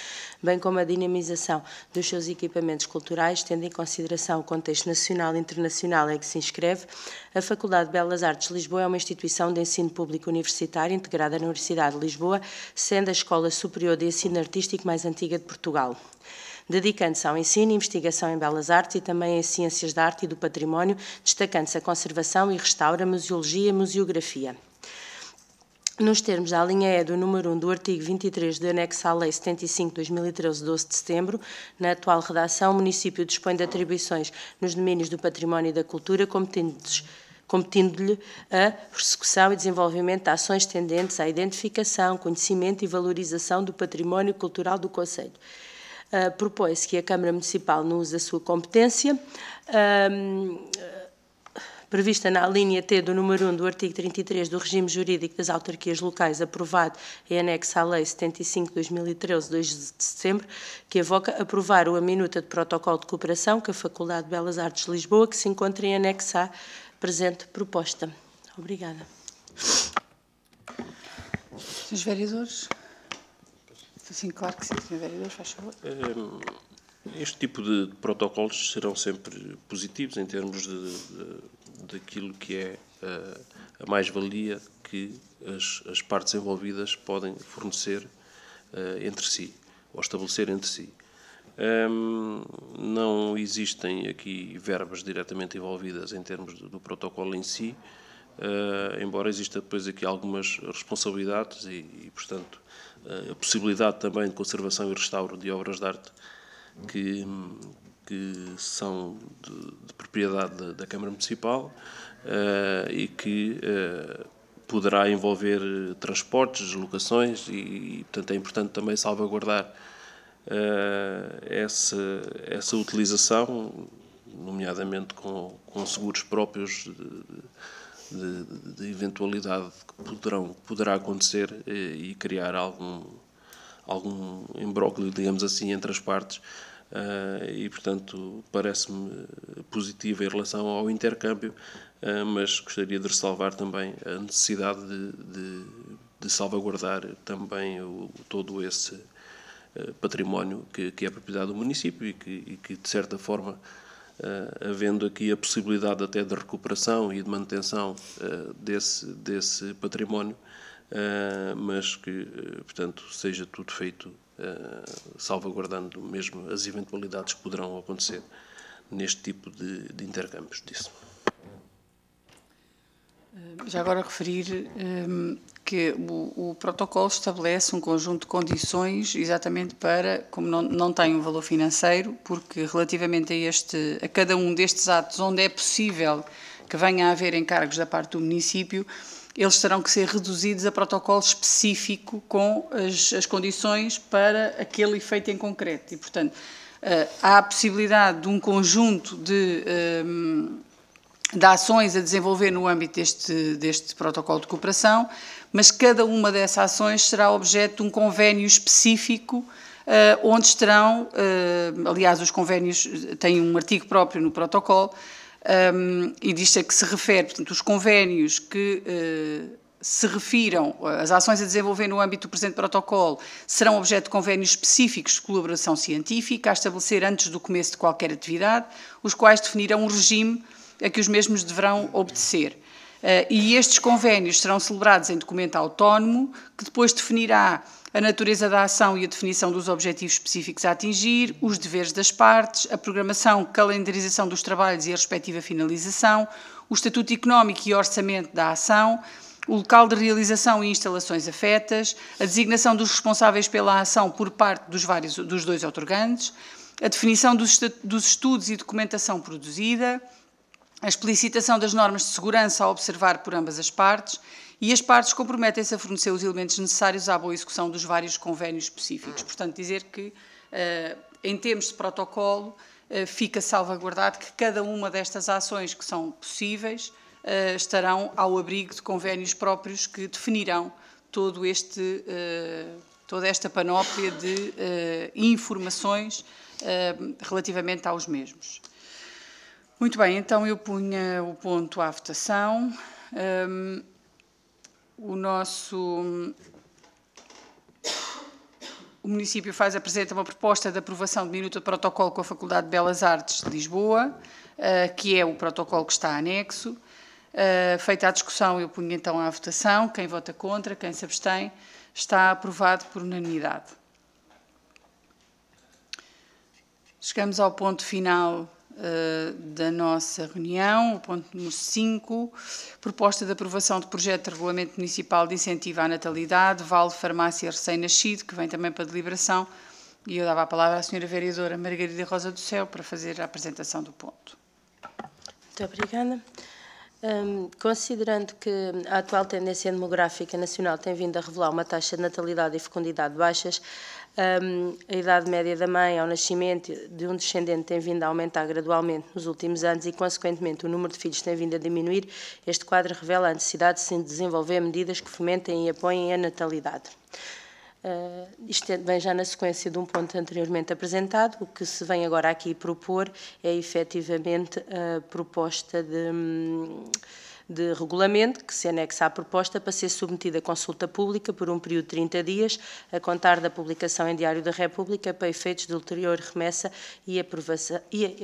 bem como a dinamização dos seus equipamentos culturais, tendo em consideração o contexto nacional e internacional em que se inscreve, a Faculdade de Belas Artes de Lisboa é uma instituição de ensino público universitário integrada na Universidade de Lisboa, sendo a escola superior de ensino artístico mais antiga de Portugal. Dedicando-se ao ensino e investigação em belas artes e também em ciências da arte e do património, destacando-se a conservação e restauro, a museologia e a museografia. Nos termos da linha E do número 1 do artigo 23 do anexo à Lei 75/2013, 12 de setembro, na atual redação, o município dispõe de atribuições nos domínios do património e da cultura competindo-lhe a persecução e desenvolvimento de ações tendentes à identificação, conhecimento e valorização do património cultural do Concelho. Propõe-se que a Câmara Municipal, no uso da sua competência, prevista na linha T do número 1 do artigo 33 do regime jurídico das autarquias locais, aprovado em anexo à Lei 75/2013, 2 de setembro, que evoca aprovar a minuta de protocolo de cooperação com a Faculdade de Belas Artes de Lisboa, que se encontra em anexo à presente proposta. Obrigada. Senhores vereadores? Sim, claro que sim, senhor vereador, faz favor. Este tipo de protocolos serão sempre positivos em termos daquilo que é a mais-valia que as partes envolvidas podem fornecer entre si, ou estabelecer entre si. Não existem aqui verbas diretamente envolvidas em termos do protocolo em si, embora exista depois aqui algumas responsabilidades e, portanto, a possibilidade também de conservação e restauro de obras de arte que são de propriedade da Câmara Municipal e que poderá envolver transportes, deslocações e, portanto, é importante também salvaguardar essa utilização, nomeadamente com seguros próprios de eventualidade que poderá acontecer e criar algum imbróglio, digamos assim, entre as partes, e, portanto, parece-me positivo em relação ao intercâmbio, mas gostaria de ressalvar também a necessidade de salvaguardar também todo esse património que é propriedade do município e que, de certa forma, havendo aqui a possibilidade até de recuperação e de manutenção desse património, mas que, portanto, seja tudo feito salvaguardando mesmo as eventualidades que poderão acontecer neste tipo de intercâmbios disso. Já agora referir que o protocolo estabelece um conjunto de condições exatamente para, como não tem um valor financeiro, porque relativamente a cada um destes atos onde é possível que venha a haver encargos da parte do município, eles terão que ser reduzidos a protocolo específico com as condições para aquele efeito em concreto. E, portanto, há a possibilidade de um conjunto de ações a desenvolver no âmbito deste protocolo de cooperação, mas cada uma dessas ações será objeto de um convénio específico, onde estarão, aliás, os convénios têm um artigo próprio no protocolo, e diz a que se refere, portanto, os convénios que se refiram, as ações a desenvolver no âmbito do presente protocolo serão objeto de convénios específicos de colaboração científica a estabelecer antes do começo de qualquer atividade, os quais definirão um regime a que os mesmos deverão obedecer. E estes convénios serão celebrados em documento autónomo, que depois definirá a natureza da ação e a definição dos objetivos específicos a atingir, os deveres das partes, a programação, calendarização dos trabalhos e a respectiva finalização, o estatuto económico e orçamento da ação, o local de realização e instalações afetas, a designação dos responsáveis pela ação por parte dos dois outorgantes, a definição dos estudos e documentação produzida, a explicitação das normas de segurança a observar por ambas as partes, e as partes comprometem-se a fornecer os elementos necessários à boa execução dos vários convénios específicos. Portanto, dizer que, em termos de protocolo, fica salvaguardado que cada uma destas ações que são possíveis estarão ao abrigo de convénios próprios que definirão toda esta panóplia de informações relativamente aos mesmos. Muito bem, então eu punha o ponto à votação. O município apresenta uma proposta de aprovação de minuta de protocolo com a Faculdade de Belas Artes de Lisboa, que é o protocolo que está anexo. Feita a discussão, eu punho então à votação. Quem vota contra, quem se abstém, está aprovado por unanimidade. Chegamos ao ponto final da nossa reunião, o ponto número 5, proposta de aprovação de projeto de regulamento municipal de incentivo à natalidade, vale farmácia recém-nascido, que vem também para deliberação, e eu dava a palavra à senhora vereadora Margarida Rosa do Céu para fazer a apresentação do ponto. Muito obrigada. Considerando que a atual tendência demográfica nacional tem vindo a revelar uma taxa de natalidade e fecundidade baixas, a idade média da mãe ao nascimento de um descendente tem vindo a aumentar gradualmente nos últimos anos e, consequentemente, o número de filhos tem vindo a diminuir, este quadro revela a necessidade de se desenvolver medidas que fomentem e apoiem a natalidade. Isto vem já na sequência de um ponto anteriormente apresentado. O que se vem agora aqui propor é efetivamente a proposta de regulamento que se anexa à proposta para ser submetida a consulta pública por um período de 30 dias, a contar da publicação em Diário da República, para efeitos de ulterior remessa e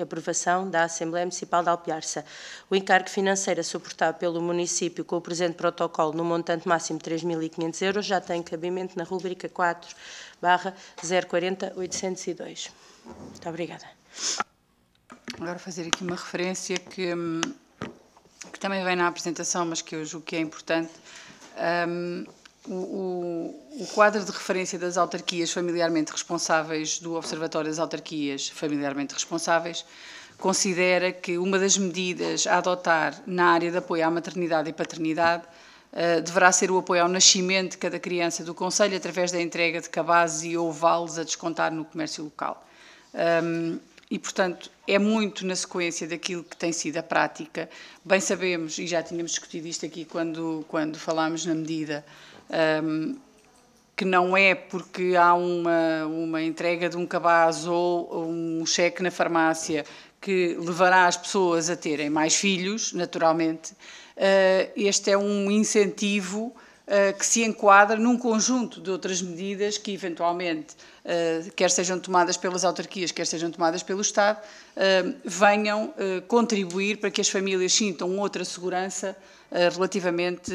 aprovação da Assembleia Municipal de Alpiarça. O encargo financeiro a suportar pelo município com o presente protocolo no montante máximo de 3.500 euros já tem cabimento na rúbrica 4/040.802. Muito obrigada. Agora fazer aqui uma referência que também vem na apresentação, mas que eu julgo que é importante. O quadro de referência das autarquias familiarmente responsáveis do Observatório das Autarquias Familiarmente Responsáveis considera que uma das medidas a adotar na área de apoio à maternidade e paternidade deverá ser o apoio ao nascimento de cada criança do Concelho através da entrega de cabazes e ou vales a descontar no comércio local. E, portanto, é muito na sequência daquilo que tem sido a prática. Bem sabemos, e já tínhamos discutido isto aqui quando falámos na medida, que não é porque há uma entrega de um cabaz ou um cheque na farmácia que levará as pessoas a terem mais filhos, naturalmente. Este é um incentivo que se enquadra num conjunto de outras medidas que, eventualmente, quer sejam tomadas pelas autarquias, quer sejam tomadas pelo Estado, venham contribuir para que as famílias sintam outra segurança relativamente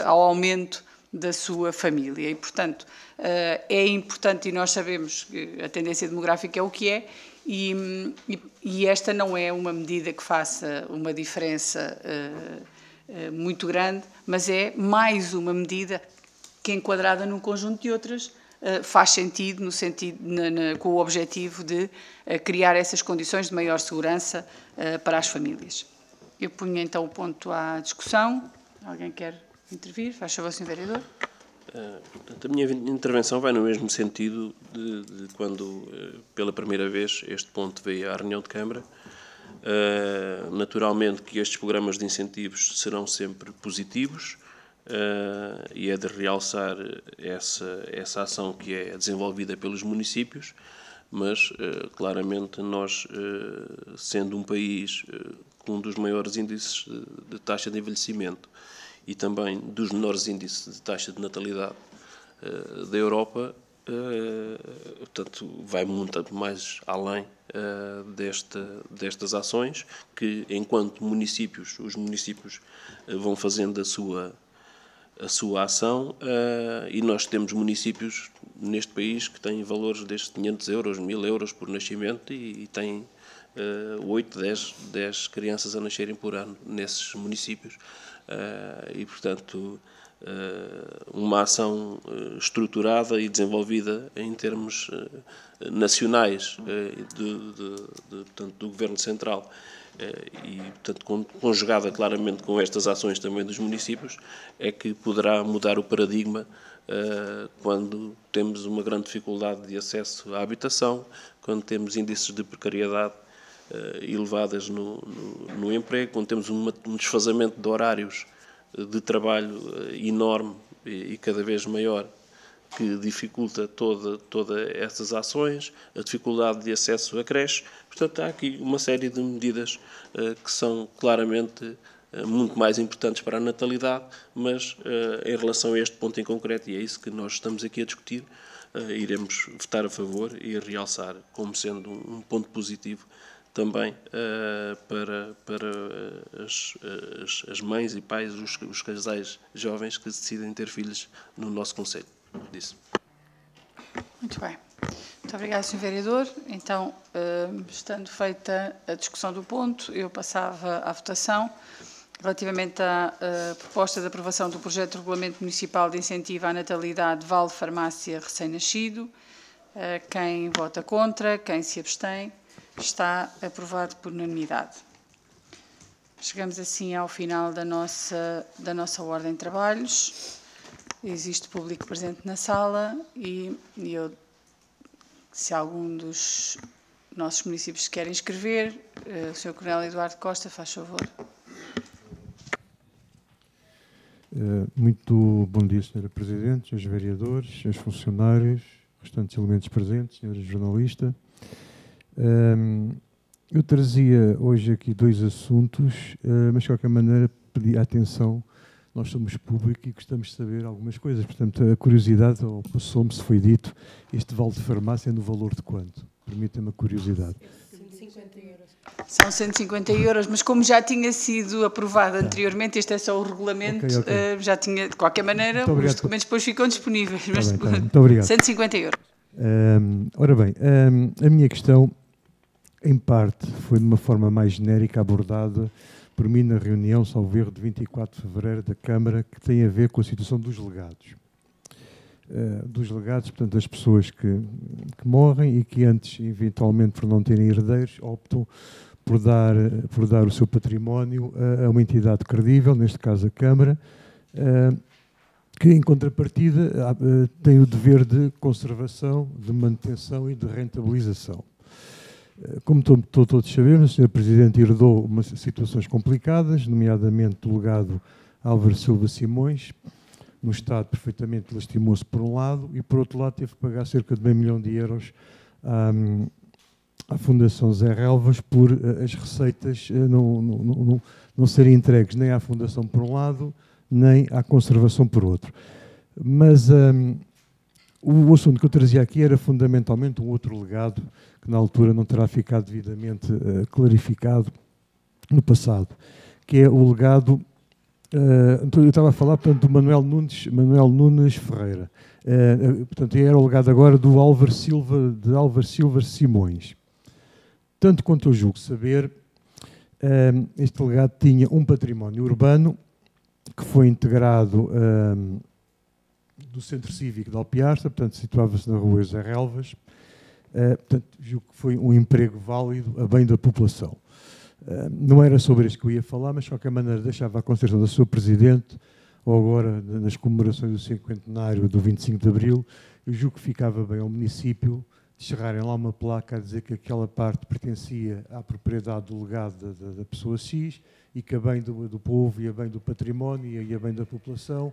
ao aumento da sua família. E, portanto, é importante, e nós sabemos que a tendência demográfica é o que é, e esta não é uma medida que faça uma diferença muito grande, mas é mais uma medida que, enquadrada num conjunto de outras, faz sentido, com o objetivo de criar essas condições de maior segurança para as famílias. Eu ponho então o ponto à discussão. Alguém quer intervir? Faz favor, Sr. Vereador. A minha intervenção vai no mesmo sentido de quando, pela primeira vez, este ponto veio à reunião de Câmara. Naturalmente que estes programas de incentivos serão sempre positivos e é de realçar essa ação que é desenvolvida pelos municípios, mas claramente nós, sendo um país com um dos maiores índices de taxa de envelhecimento e também dos menores índices de taxa de natalidade da Europa, portanto, vai muito mais além destas ações que, enquanto municípios, os municípios vão fazendo a sua ação e nós temos municípios neste país que têm valores destes 500 euros, 1.000 euros por nascimento e têm 8, 10 crianças a nascerem por ano nesses municípios e, portanto, uma ação estruturada e desenvolvida em termos nacionais portanto, do Governo Central e, portanto, conjugada claramente com estas ações também dos municípios, é que poderá mudar o paradigma quando temos uma grande dificuldade de acesso à habitação, quando temos índices de precariedade elevadas no emprego, quando temos um desfazamento de horários de trabalho enorme e cada vez maior, que dificulta todas essas ações, a dificuldade de acesso a creches. Portanto, há aqui uma série de medidas que são claramente muito mais importantes para a natalidade, mas em relação a este ponto em concreto, e é isso que nós estamos aqui a discutir, iremos votar a favor e a realçar como sendo um ponto positivo também para as mães e pais, os casais jovens que decidem ter filhos no nosso concelho. Disso. Muito bem. Muito obrigada, Sr. Vereador. Então, estando feita a discussão do ponto, eu passava à votação relativamente à proposta de aprovação do projeto de regulamento municipal de incentivo à natalidade Vale Farmácia Recém-Nascido. Quem vota contra, quem se abstém, está aprovado por unanimidade. Chegamos assim ao final da nossa ordem de trabalhos. Existe público presente na sala e se algum dos nossos municípios se quer inscrever, o Sr. Coronel Eduardo Costa, faz favor. Muito bom dia, Sra. Presidente, Srs. Vereadores, Srs. Funcionários, restantes elementos presentes, Sra. Jornalista. Eu trazia hoje aqui 2 assuntos, mas de qualquer maneira pedi atenção. Nós somos público e gostamos de saber algumas coisas. Portanto, a curiosidade, ou passou-me, se foi dito, este vale de farmácia é no valor de quanto? Permita-me a curiosidade. 150 euros. São 150 euros, mas como já tinha sido aprovado anteriormente, este é só o regulamento, okay. Já tinha, de qualquer maneira, os documentos depois ficam disponíveis. Mas, tá bem. Muito obrigado. 150 euros. Ora bem, a minha questão, em parte, foi de uma forma mais genérica abordada por mim na reunião, salvo erro, de 24 de fevereiro da Câmara, que tem a ver com a situação dos legados. Dos legados, portanto, das pessoas que morrem e que antes, eventualmente, por não terem herdeiros, optam por dar o seu património a uma entidade credível, neste caso a Câmara, que, em contrapartida, tem o dever de conservação, de manutenção e de rentabilização. Como todos sabemos, o Sr. Presidente herdou umas situações complicadas, nomeadamente do legado Álvaro Silva Simões, no Estado perfeitamente lastimoso por um lado, e por outro lado teve que pagar cerca de €500 milhões à Fundação Zé Relvas por as receitas não serem entregues nem à Fundação por um lado, nem à conservação por outro. Mas o assunto que eu trazia aqui era fundamentalmente um outro legado que na altura não terá ficado devidamente clarificado no passado, que é o legado, eu estava a falar, portanto, do Manuel Nunes Ferreira, portanto, era o legado agora de Álvaro Silva Simões. Tanto quanto eu julgo saber, este legado tinha um património urbano que foi integrado do Centro Cívico de Alpiarça, portanto, situava-se na rua José Relvas. Portanto, julgo que foi um emprego válido a bem da população. Não era sobre isso que eu ia falar, mas de qualquer maneira deixava a consideração da sua Presidente, ou agora nas comemorações do 50º do 25 de Abril, eu julgo que ficava bem ao município descerrarem lá uma placa a dizer que aquela parte pertencia à propriedade do legado da pessoa X e que a bem do povo e a bem do património e a bem da população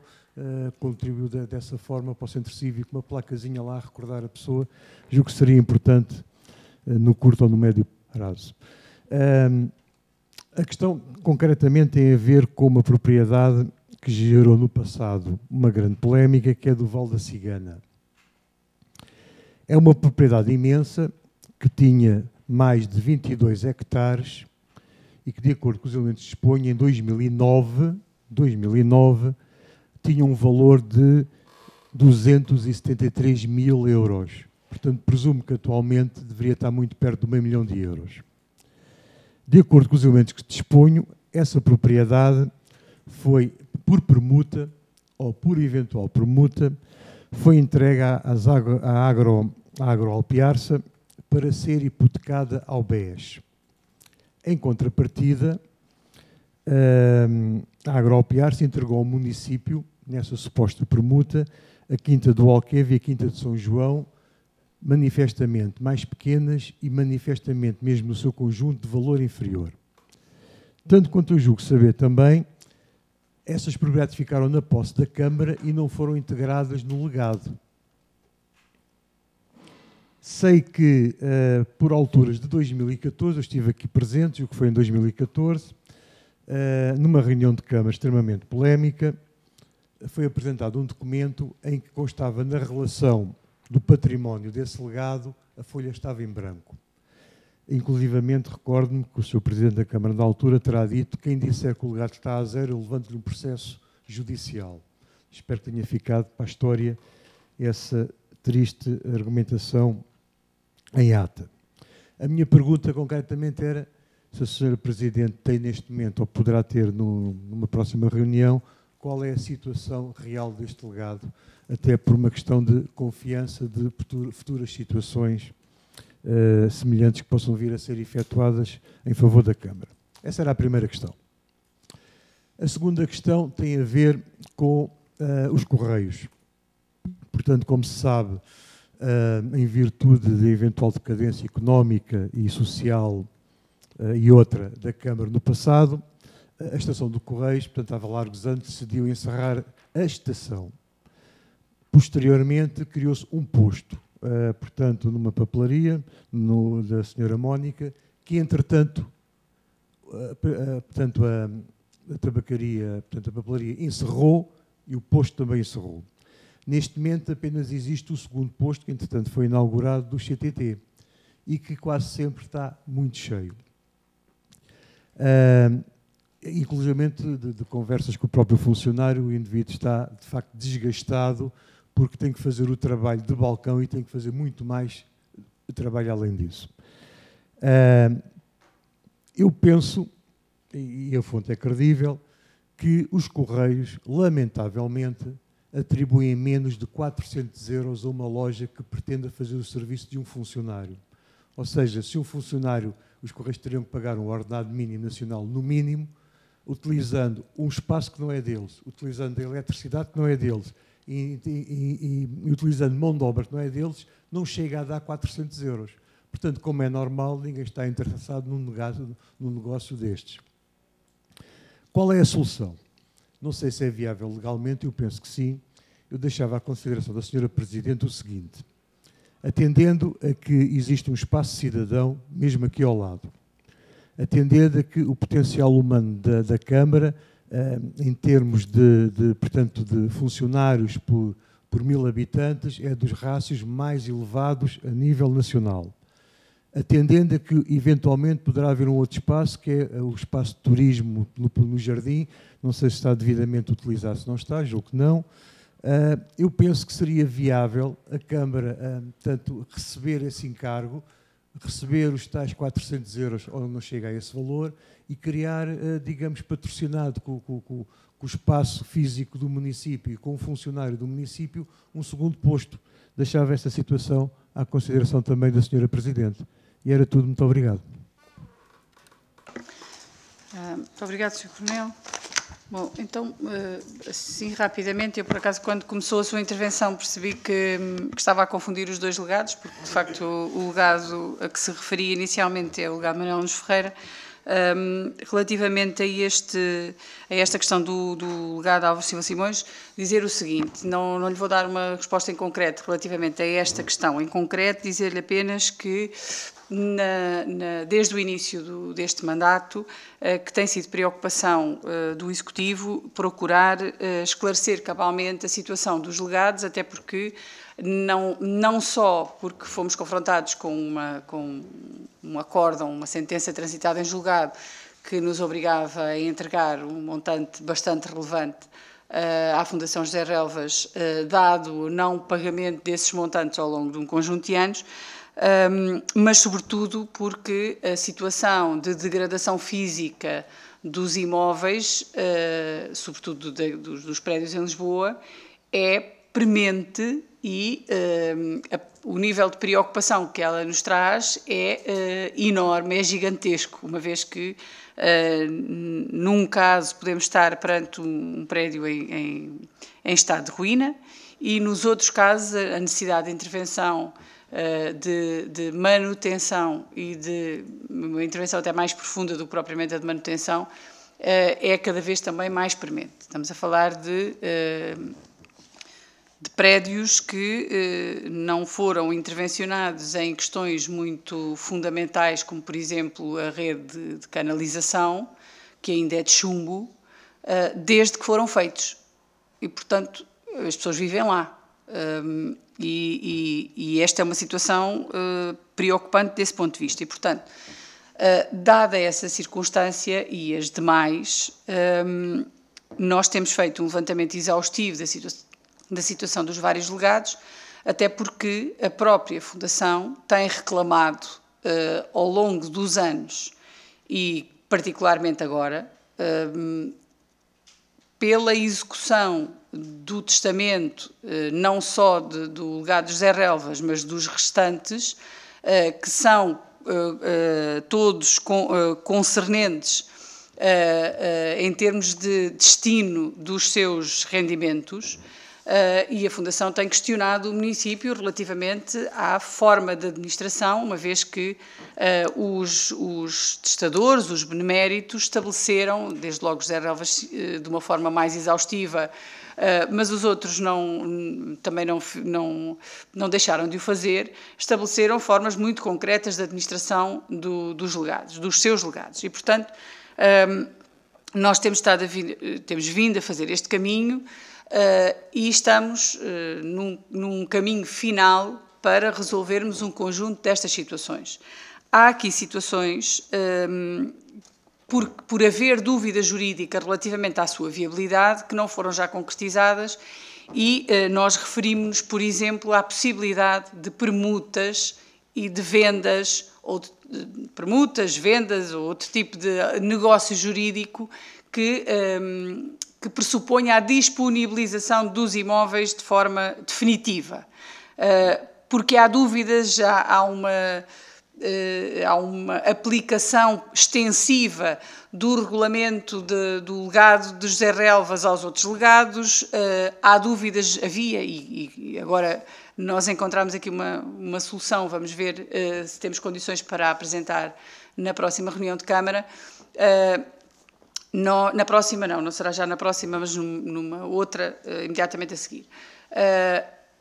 contribuiu dessa forma para o Centro Cívico, uma placazinha lá a recordar a pessoa. Julgo que seria importante no curto ou no médio prazo. A questão concretamente tem a ver com uma propriedade que gerou no passado uma grande polémica, que é do Val da Cigana. É uma propriedade imensa que tinha mais de 22 hectares e que, de acordo com os elementos de dispõe, em 2009 tinha um valor de 273 mil euros. Portanto, presumo que atualmente deveria estar muito perto de €500 milhões. De acordo com os elementos que disponho, essa propriedade foi, por permuta, ou por eventual permuta, foi entregue à Agroalpiarça para ser hipotecada ao BES. Em contrapartida, a Agroalpiarça entregou ao município, nessa suposta permuta, a Quinta do Alqueve e a Quinta de São João, manifestamente mais pequenas e manifestamente, mesmo no seu conjunto, de valor inferior. Tanto quanto eu julgo saber também, essas propriedades ficaram na posse da Câmara e não foram integradas no legado. Sei que, por alturas de 2014, eu estive aqui presente, o que foi em 2014, numa reunião de Câmara extremamente polémica, foi apresentado um documento em que constava na relação do património desse legado, a folha estava em branco. Inclusivamente, recordo-me que o Sr. Presidente da Câmara, na altura, terá dito: quem disser que o legado está a zero, eu levanto-lhe um processo judicial. Espero que tenha ficado para a história essa triste argumentação em ata. A minha pergunta, concretamente, era se a Sra. Presidente tem neste momento, ou poderá ter numa próxima reunião, qual é a situação real deste legado, até por uma questão de confiança de futuras situações semelhantes que possam vir a ser efetuadas em favor da Câmara. Essa era a primeira questão. A segunda questão tem a ver com os Correios. Portanto, como se sabe, em virtude da eventual decadência económica e social e outra da Câmara no passado, a estação do Correios, portanto, há largos anos, decidiu encerrar a estação. Posteriormente, criou-se um posto, portanto, numa papelaria da senhora Mónica, que, entretanto, portanto, a tabacaria, portanto, a papelaria encerrou e o posto também encerrou. Neste momento, apenas existe o segundo posto, que, entretanto, foi inaugurado do CTT e que quase sempre está muito cheio. Inclusivamente de conversas com o próprio funcionário, o indivíduo está, de facto, desgastado porque tem que fazer o trabalho de balcão e tem que fazer muito mais trabalho além disso. Eu penso, e a fonte é credível, que os Correios, lamentavelmente, atribuem menos de 400 euros a uma loja que pretenda fazer o serviço de um funcionário. Ou seja, se um funcionário, os Correios teriam que pagar um ordenado mínimo nacional, no mínimo, utilizando um espaço que não é deles, utilizando a eletricidade que não é deles e utilizando mão de obra que não é deles, não chega a dar 400 euros. Portanto, como é normal, ninguém está interessado num negócio destes. Qual é a solução? Não sei se é viável legalmente, eu penso que sim. Eu deixava à consideração da Sra. Presidente o seguinte: atendendo a que existe um espaço cidadão, mesmo aqui ao lado, atendendo a que o potencial humano da Câmara, em termos portanto, de funcionários por 1000 habitantes, é dos rácios mais elevados a nível nacional. Atendendo a que, eventualmente, poderá haver um outro espaço, que é o espaço de turismo no jardim, não sei se está devidamente utilizado, se não está, julgo que não. Eu penso que seria viável a Câmara, portanto, receber esse encargo, receber os tais 400 euros, ou não chega a esse valor, e criar, digamos, patrocinado com o espaço físico do município e com o funcionário do município, um segundo posto. Deixava esta situação à consideração também da Sra. Presidente. E era tudo. Muito obrigado. Muito obrigado, Sr. Coronel. Bom, então, assim, rapidamente, eu, por acaso, quando começou a sua intervenção, percebi que estava a confundir os dois legados, porque, de facto, o legado a que se referia inicialmente é o legado Manuel Nunes Ferreira. Relativamente a esta questão do legado Álvaro Silva Simões, dizer o seguinte: não lhe vou dar uma resposta em concreto relativamente a esta questão em concreto, dizer-lhe apenas que desde o início deste mandato, que tem sido preocupação do Executivo procurar esclarecer cabalmente a situação dos legados, até porque não só porque fomos confrontados com um acórdão, uma sentença transitada em julgado que nos obrigava a entregar um montante bastante relevante à Fundação José Relvas, dado o não pagamento desses montantes ao longo de um conjunto de anos, mas sobretudo porque a situação de degradação física dos imóveis, sobretudo dos prédios em Lisboa, é premente e o nível de preocupação que ela nos traz é enorme, é gigantesco, uma vez que num caso podemos estar perante um prédio em estado de ruína e nos outros casos a necessidade de intervenção de manutenção e de uma intervenção até mais profunda do que propriamente a de manutenção é cada vez também mais premente. Estamos a falar de prédios que não foram intervencionados em questões muito fundamentais, como, por exemplo, a rede de canalização, que ainda é de chumbo, desde que foram feitos. E, portanto, as pessoas vivem lá. E esta é uma situação preocupante desse ponto de vista. E, portanto, dada essa circunstância e as demais, nós temos feito um levantamento exaustivo da situação dos vários legados, até porque a própria Fundação tem reclamado ao longo dos anos e particularmente agora pela execução do testamento, não só do legado de José Relvas, mas dos restantes, que são todos concernentes em termos de destino dos seus rendimentos, e a Fundação tem questionado o município relativamente à forma de administração, uma vez que os testadores, os beneméritos, estabeleceram, desde logo José Relvas de uma forma mais exaustiva, mas os outros também não deixaram de o fazer, estabeleceram formas muito concretas de administração dos legados, dos seus legados. E, portanto, nós temos vindo a fazer este caminho, e estamos num caminho final para resolvermos um conjunto destas situações. Há aqui situações, por haver dúvida jurídica relativamente à sua viabilidade, que não foram já concretizadas, e nós referimos-nos, por exemplo, à possibilidade de permutas e de vendas, ou de permutas, vendas, ou outro tipo de negócio jurídico que pressuponha a disponibilização dos imóveis de forma definitiva. Porque há dúvidas, já há uma aplicação extensiva do regulamento do legado de José Relvas aos outros legados, há dúvidas, havia, e agora nós encontramos aqui uma solução, vamos ver se temos condições para apresentar na próxima reunião de Câmara. Na próxima não será já na próxima, mas numa outra imediatamente a seguir.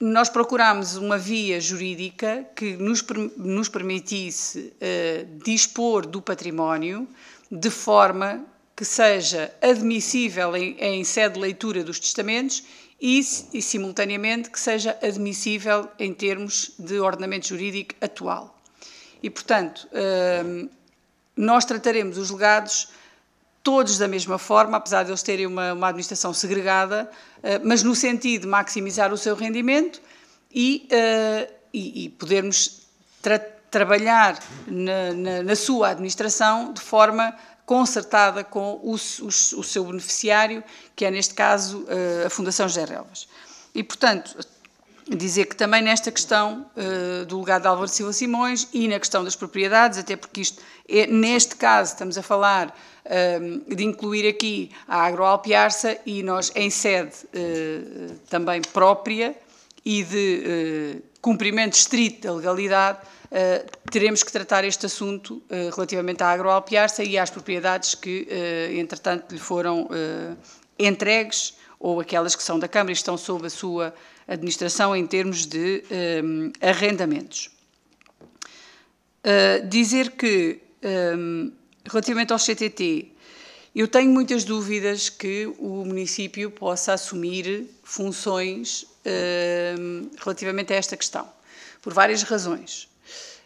Nós procurámos uma via jurídica que nos permitisse dispor do património de forma que seja admissível em sede de leitura dos testamentos e simultaneamente, que seja admissível em termos de ordenamento jurídico atual. E, portanto, nós trataremos os legados todos da mesma forma, apesar de eles terem uma administração segregada, mas no sentido de maximizar o seu rendimento e podermos trabalhar na sua administração de forma concertada com o seu beneficiário, que é, neste caso, a Fundação José Relvas. E, portanto, dizer que também nesta questão do legado de Álvaro Silva Simões e na questão das propriedades, até porque isto, neste caso, estamos a falar de incluir aqui a Agroalpiarça, e nós, em sede também própria e de cumprimento estrito da legalidade, teremos que tratar este assunto relativamente à Agroalpiarça e às propriedades que, entretanto, lhe foram entregues, ou aquelas que são da Câmara e estão sob a sua administração em termos de arrendamentos. Dizer que, relativamente ao CTT, eu tenho muitas dúvidas que o município possa assumir funções relativamente a esta questão, por várias razões.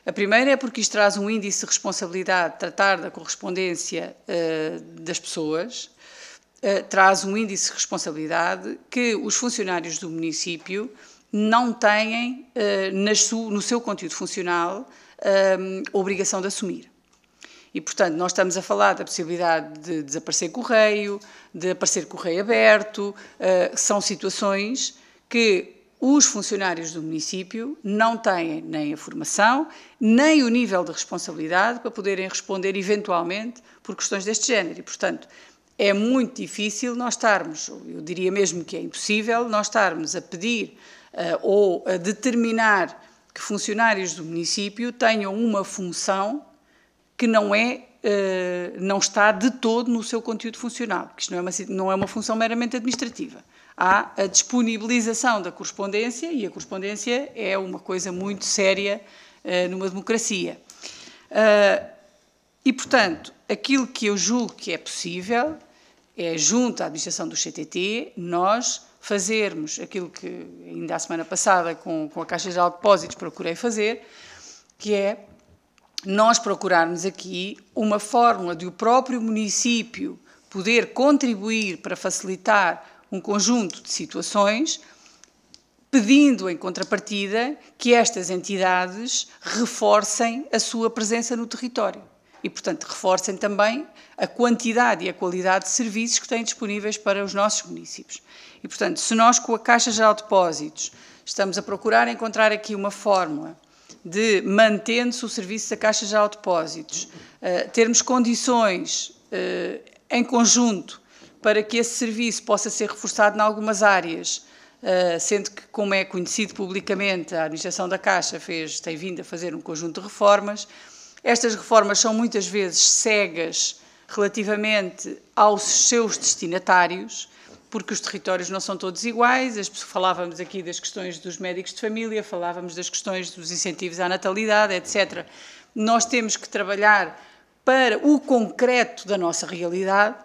A primeira é porque isto traz um índice de responsabilidade, tratar da correspondência das pessoas, traz um índice de responsabilidade que os funcionários do município não têm, no seu conteúdo funcional, a obrigação de assumir. E, portanto, nós estamos a falar da possibilidade de desaparecer correio, de aparecer correio aberto, são situações que os funcionários do município não têm nem a formação, nem o nível de responsabilidade para poderem responder, eventualmente, por questões deste género. E, portanto, é muito difícil nós estarmos, eu diria mesmo que é impossível, nós estarmos a pedir ou a determinar que funcionários do município tenham uma função que não está de todo no seu conteúdo funcional, porque isto não é uma função meramente administrativa. Há a disponibilização da correspondência, e a correspondência é uma coisa muito séria numa democracia. E, portanto, aquilo que eu julgo que é possível é, junto à administração do CTT, nós fazermos aquilo que ainda a semana passada com a Caixa Geral de Depósitos procurei fazer, que é nós procurarmos aqui uma fórmula de o próprio município poder contribuir para facilitar um conjunto de situações, pedindo em contrapartida que estas entidades reforcem a sua presença no território e, portanto, reforcem também a quantidade e a qualidade de serviços que têm disponíveis para os nossos municípios. E, portanto, se nós com a Caixa Geral de Depósitos estamos a procurar encontrar aqui uma fórmula de, mantendo-se o serviço da Caixa Geral de Depósitos, termos condições em conjunto para que esse serviço possa ser reforçado em algumas áreas, sendo que, como é conhecido publicamente, a Administração da Caixa tem vindo a fazer um conjunto de reformas. Estas reformas são muitas vezes cegas relativamente aos seus destinatários, porque os territórios não são todos iguais. Falávamos aqui das questões dos médicos de família, falávamos das questões dos incentivos à natalidade, etc. Nós temos que trabalhar para o concreto da nossa realidade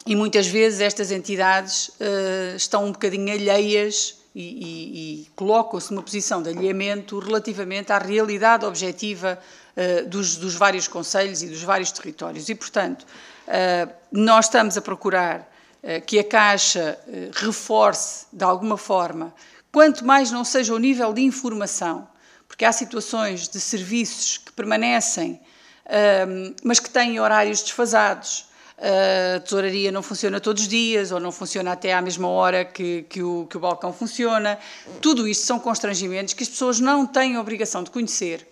e muitas vezes estas entidades estão um bocadinho alheias e colocam-se numa posição de alheamento relativamente à realidade objetiva dos vários concelhos e dos vários territórios. E, portanto, nós estamos a procurar que a Caixa reforce, de alguma forma, quanto mais não seja o nível de informação, porque há situações de serviços que permanecem, mas que têm horários desfasados. A tesouraria não funciona todos os dias, ou não funciona até à mesma hora que o balcão funciona. Tudo isto são constrangimentos que as pessoas não têm a obrigação de conhecer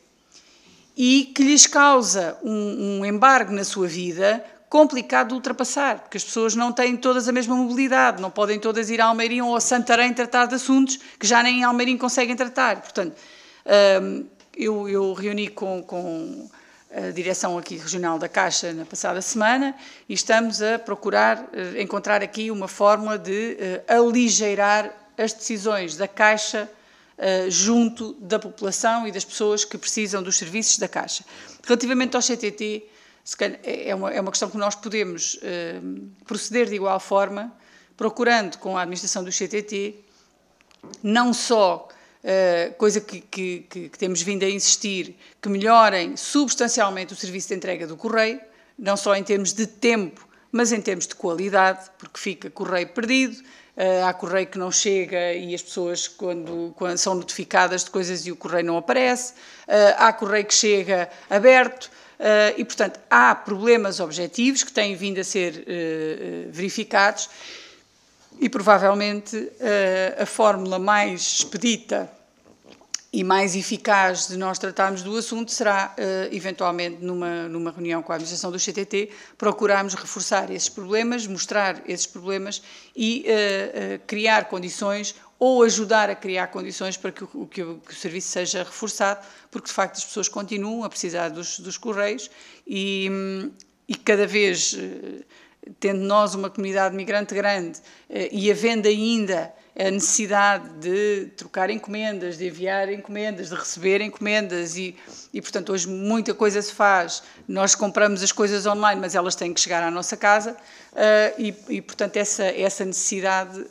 e que lhes causa um embargo na sua vida complicado de ultrapassar, porque as pessoas não têm todas a mesma mobilidade, não podem todas ir a Almeirim ou a Santarém tratar de assuntos que já nem em Almeirim conseguem tratar. Portanto, eu reuni com a direção aqui regional da Caixa na passada semana e estamos a procurar encontrar aqui uma fórmula de aligeirar as decisões da Caixa junto da população e das pessoas que precisam dos serviços da Caixa. Relativamente ao CTT, é uma questão que nós podemos proceder de igual forma, procurando com a administração do CTT, não só, coisa que temos vindo a insistir, que melhorem substancialmente o serviço de entrega do correio, não só em termos de tempo, mas em termos de qualidade, porque fica correio perdido, há correio que não chega e as pessoas, quando são notificadas de coisas e o correio não aparece, há correio que chega aberto, e, portanto, há problemas objetivos que têm vindo a ser verificados e, provavelmente, a fórmula mais expedita e mais eficaz de nós tratarmos do assunto será, eventualmente, numa reunião com a administração do CTT, procurarmos reforçar esses problemas, mostrar esses problemas e criar condições ou ajudar a criar condições para que o serviço seja reforçado, porque, de facto, as pessoas continuam a precisar dos correios e cada vez, tendo nós uma comunidade migrante grande e havendo ainda a necessidade de trocar encomendas, de enviar encomendas, de receber encomendas e, portanto, hoje muita coisa se faz. Nós compramos as coisas online, mas elas têm que chegar à nossa casa e portanto, essa necessidade,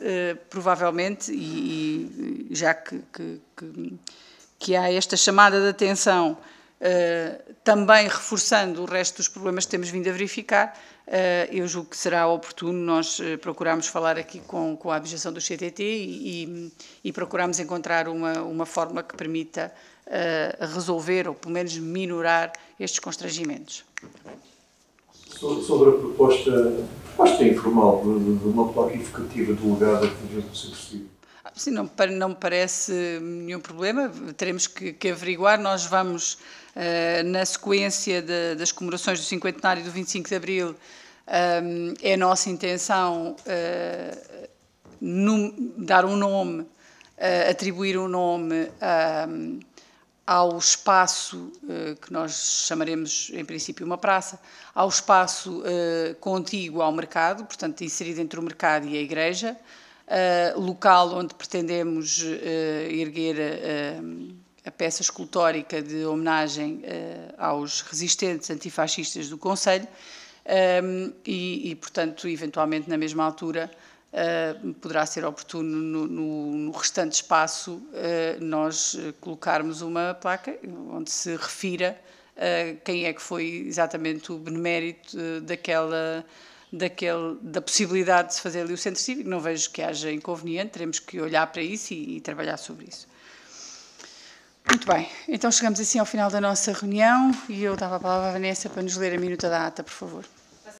provavelmente, e já que há esta chamada de atenção, também reforçando o resto dos problemas que temos vindo a verificar, eu julgo que será oportuno nós procurarmos falar aqui com a administração do CTT e procurarmos encontrar uma forma que permita resolver ou pelo menos minorar estes constrangimentos. Sobre a proposta informal de uma placa educativa delegada que devia ser possível. Sim, não me parece nenhum problema, teremos que averiguar. Nós vamos, na sequência das comemorações do 50º e do 25 de Abril, é a nossa intenção dar um nome, atribuir um nome ao espaço que nós chamaremos, em princípio, uma praça, ao espaço contíguo ao mercado, portanto, inserido entre o mercado e a igreja, local onde pretendemos erguer a peça escultórica de homenagem aos resistentes antifascistas do Concelho e, portanto, eventualmente na mesma altura poderá ser oportuno no restante espaço nós colocarmos uma placa onde se refira quem é que foi exatamente o benemérito da possibilidade de se fazer ali o centro cívico. Não vejo que haja inconveniente, teremos que olhar para isso e trabalhar sobre isso. Muito bem, então chegamos assim ao final da nossa reunião e eu dava a palavra à Vanessa para nos ler a minuta da ata, por favor.